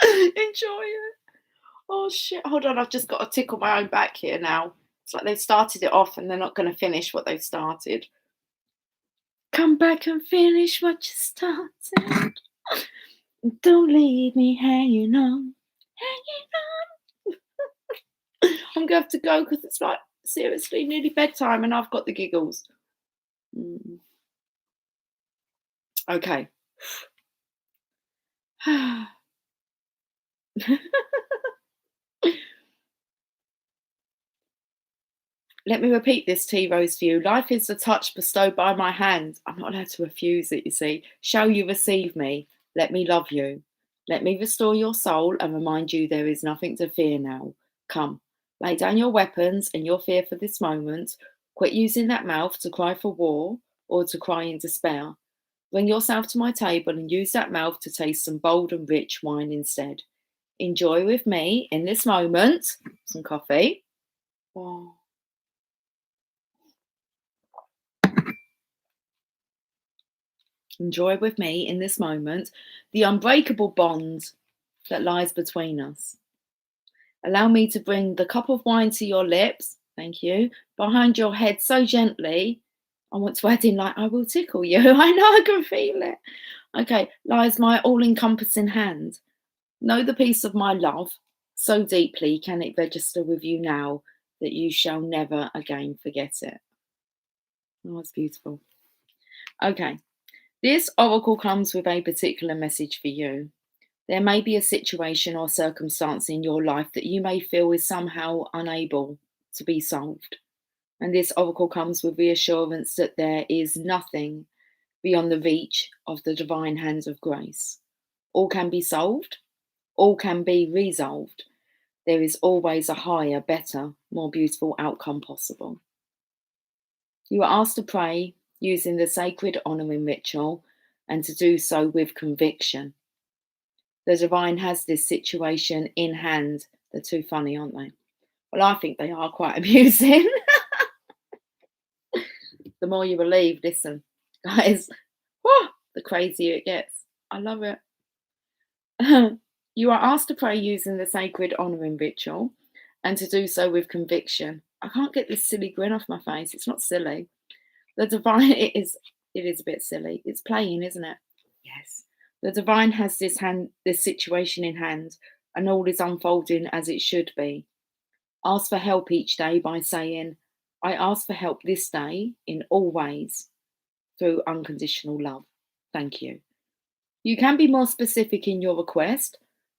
Enjoy it. Oh shit. Hold on, I've just got to tickle my own back here now. It's like they've started it off and they're not gonna finish what they've started. Come back and finish what you started. Don't leave me hanging on. Hanging on. I'm gonna have to go because it's like seriously nearly bedtime and I've got the giggles. Okay. Let me repeat this, T-Rose, for you. Life is the touch bestowed by my hand. I'm not allowed to refuse it, you see. Shall you receive me? Let me love you. Let me restore your soul and remind you there is nothing to fear now. Come, lay down your weapons and your fear for this moment. Quit using that mouth to cry for war or to cry in despair. Bring yourself to my table and use that mouth to taste some bold and rich wine instead. Enjoy with me in this moment some coffee. Oh. Enjoy with me in this moment the unbreakable bond that lies between us. Allow me to bring the cup of wine to your lips, thank you, behind your head so gently. I want to add in, like, I will tickle you. I know, I can feel it. Okay, lies my all encompassing hand. Know the peace of my love. So deeply can it register with you now that you shall never again forget it. Oh, it's beautiful. Okay, this oracle comes with a particular message for you. There may be a situation or circumstance in your life that you may feel is somehow unable to be solved. And this oracle comes with reassurance that there is nothing beyond the reach of the divine hands of grace. All can be solved, all can be resolved. There is always a higher, better, more beautiful outcome possible. You are asked to pray using the sacred honouring ritual and to do so with conviction. The divine has this situation in hand. They're too funny, aren't they? Well, I think they are quite amusing. The more you believe, listen, guys, the crazier it gets. I love it. You are asked to pray using the sacred honouring ritual and to do so with conviction. I can't get this silly grin off my face. It's not silly. The divine, it is a bit silly. It's playing, isn't it? Yes. The divine has this situation in hand, and all is unfolding as it should be. Ask for help each day by saying, I ask for help this day in all ways through unconditional love. Thank you. You can be more specific in your request,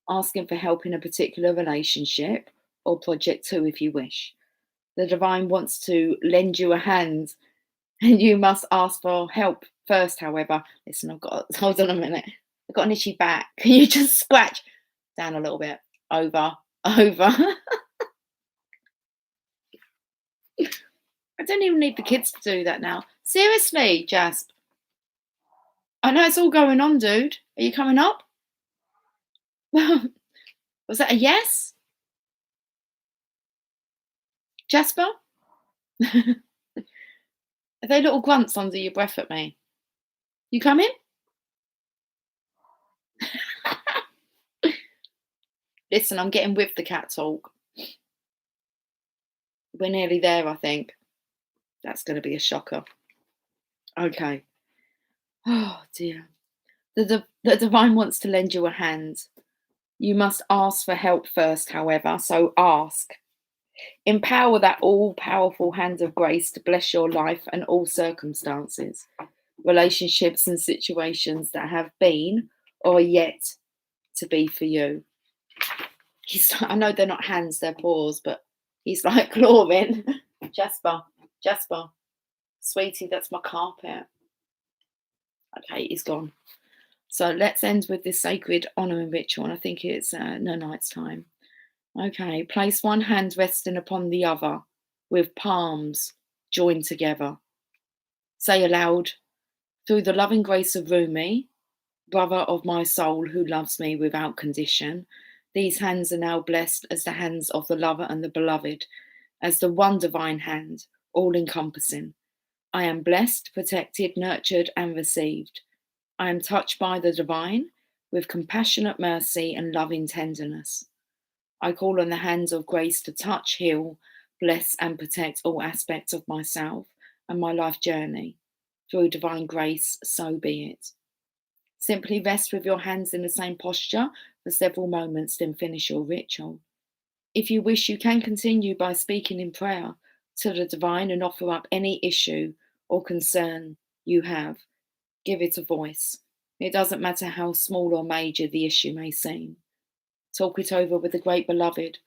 asking for help in a particular relationship or project too if you wish. The divine wants to lend you a hand and you must ask for help first, however. Listen, hold on a minute. I've got an itchy back. Can you just scratch down a little bit? Over. I don't even need the kids to do that now. Seriously, Jasp. I know it's all going on, dude. Are you coming up? Was that a yes? Jasper? Are they little grunts under your breath at me? You coming? Listen, I'm getting with the cat talk. We're nearly there, I think. That's going to be a shocker. Okay. Oh, dear. The divine wants to lend you a hand. You must ask for help first, however, so ask. Empower that all-powerful hand of grace to bless your life and all circumstances, relationships and situations that have been or are yet to be for you. I know they're not hands, they're paws, but he's like clawing. Jasper, sweetie, that's my carpet. Okay, he's gone. So let's end with this sacred honouring ritual, and I think it's no night's time. Okay, place one hand resting upon the other with palms joined together. Say aloud, through the loving grace of Rumi, brother of my soul who loves me without condition, these hands are now blessed as the hands of the lover and the beloved, as the one divine hand, all encompassing. I am blessed, protected, nurtured, and received. I am touched by the divine with compassionate mercy and loving tenderness. I call on the hands of grace to touch, heal, bless, and protect all aspects of myself and my life journey. Through divine grace, so be it. Simply rest with your hands in the same posture for several moments, then finish your ritual. If you wish, you can continue by speaking in prayer to the divine and offer up any issue or concern you have. Give it a voice. It doesn't matter how small or major the issue may seem. Talk it over with the great beloved,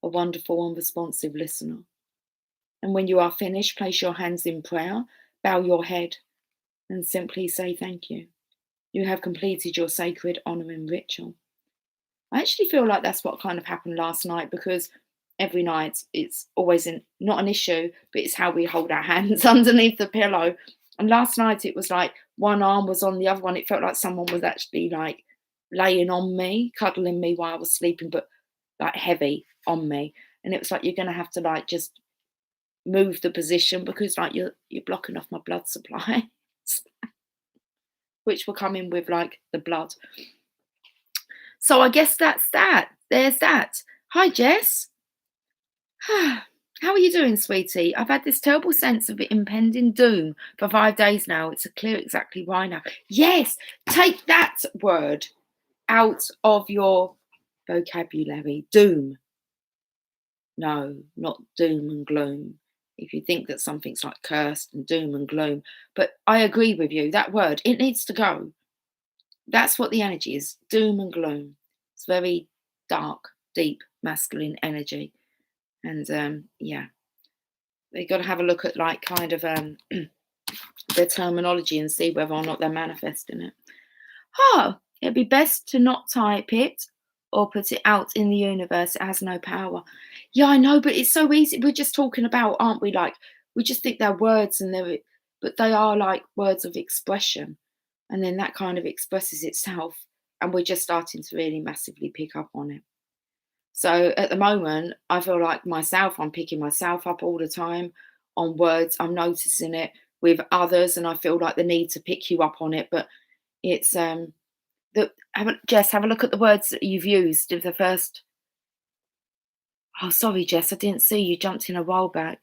a wonderful and responsive listener. And when you are finished, place your hands in prayer, bow your head, and simply say thank you. You have completed your sacred honouring ritual. I actually feel like that's what kind of happened last night, because every night it's always not an issue, but it's how we hold our hands underneath the pillow. And last night it was like one arm was on the other one. It felt like someone was actually like laying on me, cuddling me while I was sleeping, but like heavy on me. And it was like, you're going to have to like just move the position, because like you're blocking off my blood supply, which were coming with like the blood. So I guess that's that. There's that. Hi, Jess. How are you doing, sweetie? I've had this terrible sense of impending doom for 5 days now. It's clear exactly why now. Yes, take that word out of your vocabulary. Doom. No, not doom and gloom. If you think that something's like cursed and doom and gloom. But I agree with you. That word, it needs to go. That's what the energy is. Doom and gloom. It's very dark, deep, masculine energy. And yeah, they got to have a look at like kind of their terminology and see whether or not they're manifesting it. Oh, it'd be best to not type it or put it out in the universe. It has no power. Yeah, I know, but it's so easy. We're just talking about, aren't we? Like, we just think they're words, but they are like words of expression. And then that kind of expresses itself. And we're just starting to really massively pick up on it. So at the moment, I feel like myself, I'm picking myself up all the time on words. I'm noticing it with others, and I feel like the need to pick you up on it. But it's Jess, have a look at the words that you've used of the first. Oh, sorry, Jess, I didn't see you jumped in a while back.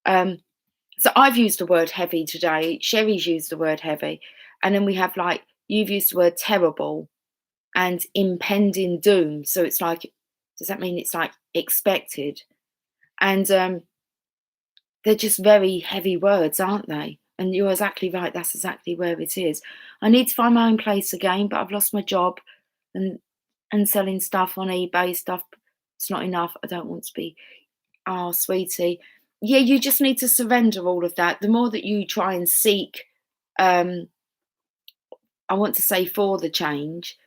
So I've used the word heavy today. Sherry's used the word heavy, and then we have like you've used the word terrible and impending doom. So it's like, does that mean it's like expected? And they're just very heavy words, aren't they? And you're exactly right. That's exactly where it is. I need to find my own place again, but I've lost my job, and selling stuff on eBay stuff. It's not enough. I don't want to be. Oh, sweetie. Yeah, you just need to surrender all of that. The more that you try and seek, I want to say, for the change.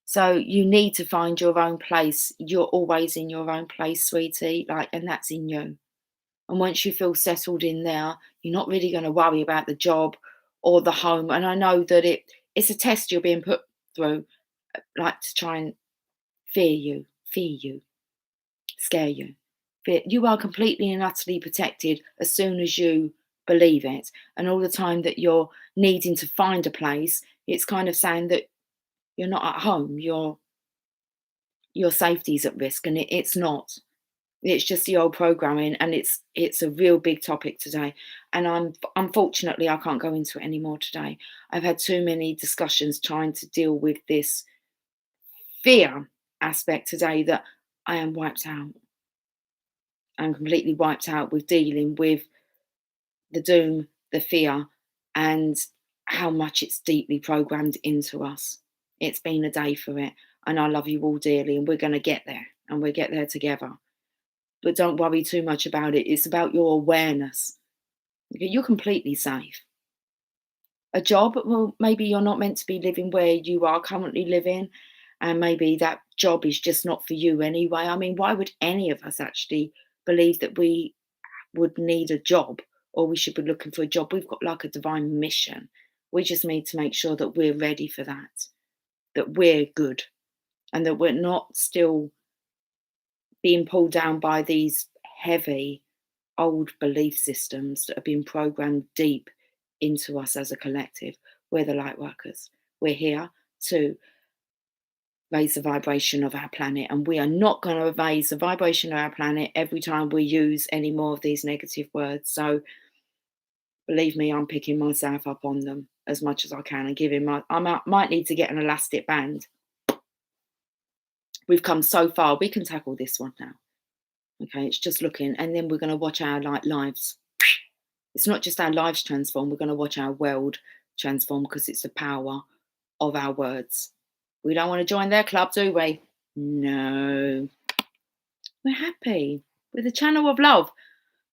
So you need to find your own place. You're always in your own place, sweetie. Like, and that's in you. And once you feel settled in there, you're not really going to worry about the job or the home. And I know that it's a test you're being put through, like to try and fear you, scare you. You are completely and utterly protected as soon as you believe it. And all the time that you're needing to find a place, it's kind of saying that you're not at home. Your safety's at risk, and it's not. It's just the old programming, and it's a real big topic today. And unfortunately I can't go into it anymore today. I've had too many discussions trying to deal with this fear aspect today that I am wiped out. I'm completely wiped out with dealing with the doom, the fear, and how much it's deeply programmed into us. It's been a day for it, and I love you all dearly, and we're going to get there, and we'll get there together. But don't worry too much about it. It's about your awareness. You're completely safe. A job, well, maybe you're not meant to be living where you are currently living, and maybe that job is just not for you anyway. I mean, why would any of us actually believe that we would need a job, or we should be looking for a job? We've got like a divine mission. We just need to make sure that we're ready for that we're good, and that we're not still being pulled down by these heavy old belief systems that have been programmed deep into us as a collective. We're the light workers. We're here to raise the vibration of our planet, and we are not going to raise the vibration of our planet every time we use any more of these negative words. So believe me, I'm picking myself up on them as much as I can and giving might need to get an elastic band. We've come so far. We can tackle this one now. Okay, it's just looking, and then we're going to watch our lives. It's not just our lives transform. We're going to watch our world transform, because it's the power of our words. We don't want to join their club, do we? No. We're happy. We're the channel of love.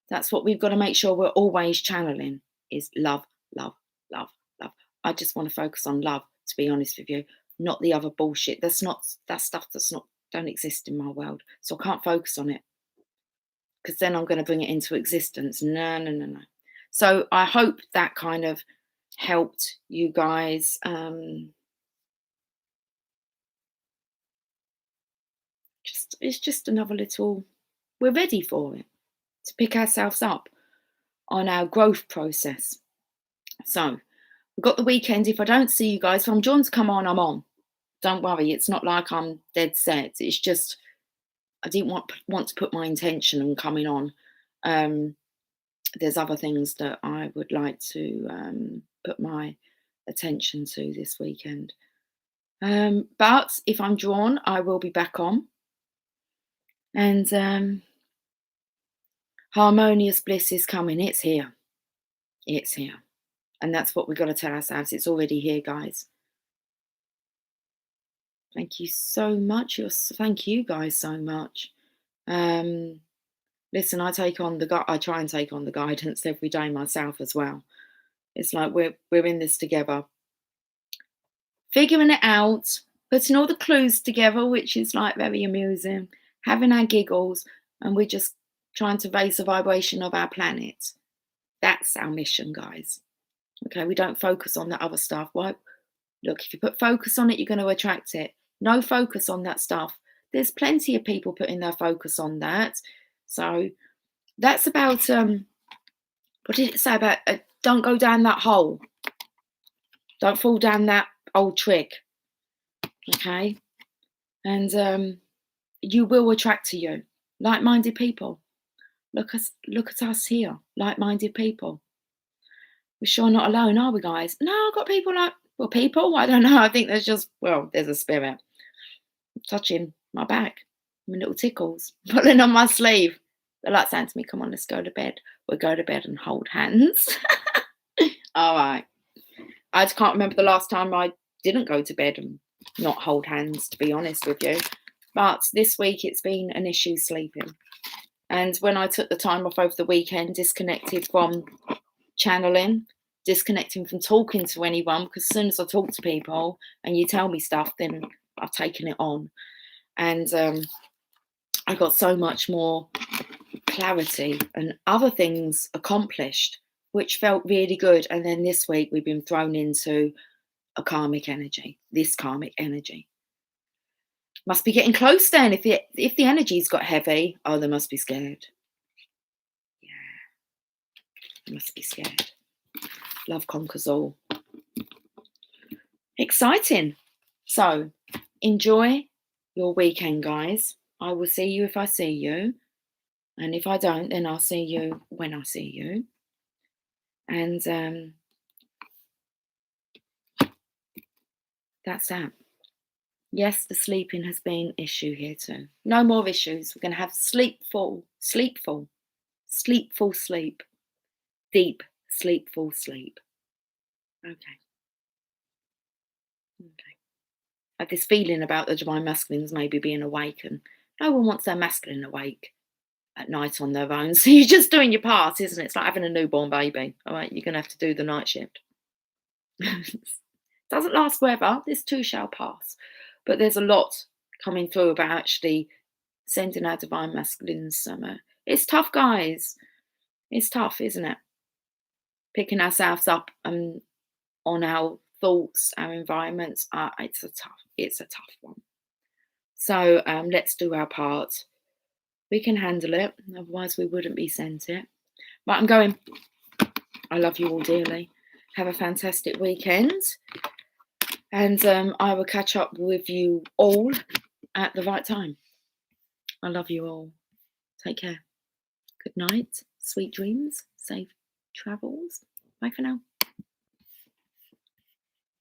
That's what we've got to make sure we're always channeling, is love, love, love, love. I just want to focus on love, to be honest with you, not the other bullshit. That's stuff don't exist in my world. So I can't focus on it, because then I'm going to bring it into existence. No, no, no, no. So I hope that kind of helped you guys. It's just another little, we're ready for it, to pick ourselves up on our growth process. So we've got the weekend. If I don't see you guys, if I'm drawn to come on, I'm on. Don't worry, it's not like I'm dead set. It's just I didn't want to put my intention on coming on. There's other things that I would like to put my attention to this weekend. But if I'm drawn, I will be back on. And harmonious bliss is coming. It's here. It's here. And that's what we've got to tell ourselves. It's already here, guys. Thank you so much. Thank you guys so much. Listen, I try and take on the guidance every day myself as well. It's like we're in this together, figuring it out, putting all the clues together, which is like very amusing, having our giggles, and we're just trying to raise the vibration of our planet. That's our mission, guys. Okay, we don't focus on the other stuff. Why? Look, if you put focus on it, you're going to attract it. No focus on that stuff. There's plenty of people putting their focus on that. So that's about, what did it say about, don't go down that hole. Don't fall down that old trick. Okay? And you will attract to you like-minded people. Look at us here, like-minded people. We're sure not alone, are we, guys? No, I've got people people, I don't know. I think there's a spirit touching my back, my little tickles, pulling on my sleeve. They're like saying to me, come on, let's go to bed. We'll go to bed and hold hands. All right. I just can't remember the last time I didn't go to bed and not hold hands, to be honest with you. But this week it's been an issue sleeping. And when I took the time off over the weekend, disconnected from channeling, disconnecting from talking to anyone, because as soon as I talk to people and you tell me stuff, then I've taken it on. And I got so much more clarity and other things accomplished, which felt really good. And then this week we've been thrown into a karmic energy, this karmic energy. Must be getting close then. If the energy's got heavy, oh, they must be scared. Yeah, they must be scared. Love conquers all. Exciting. So enjoy your weekend, guys. I will see you if I see you. And if I don't, then I'll see you when I see you. And that's that. Yes, the sleeping has been an issue here too. No more issues. We're going to have sleepful sleep. Deep, sleepful sleep. Okay. I have this feeling about the divine masculines maybe being awake, and no one wants their masculine awake at night on their own. So you're just doing your part, isn't it? It's like having a newborn baby. All right, you're going to have to do the night shift. Doesn't last forever. This too shall pass. But there's a lot coming through about actually sending our divine masculines somewhere. It's tough, guys. It's tough, isn't it? Picking ourselves up on our thoughts, our environments. It's a tough one. So let's do our part. We can handle it. Otherwise, we wouldn't be sent it. But I'm going. I love you all dearly. Have a fantastic weekend. And I will catch up with you all at the right time. I love you all. Take care. Good night. Sweet dreams. Safe travels. Bye for now.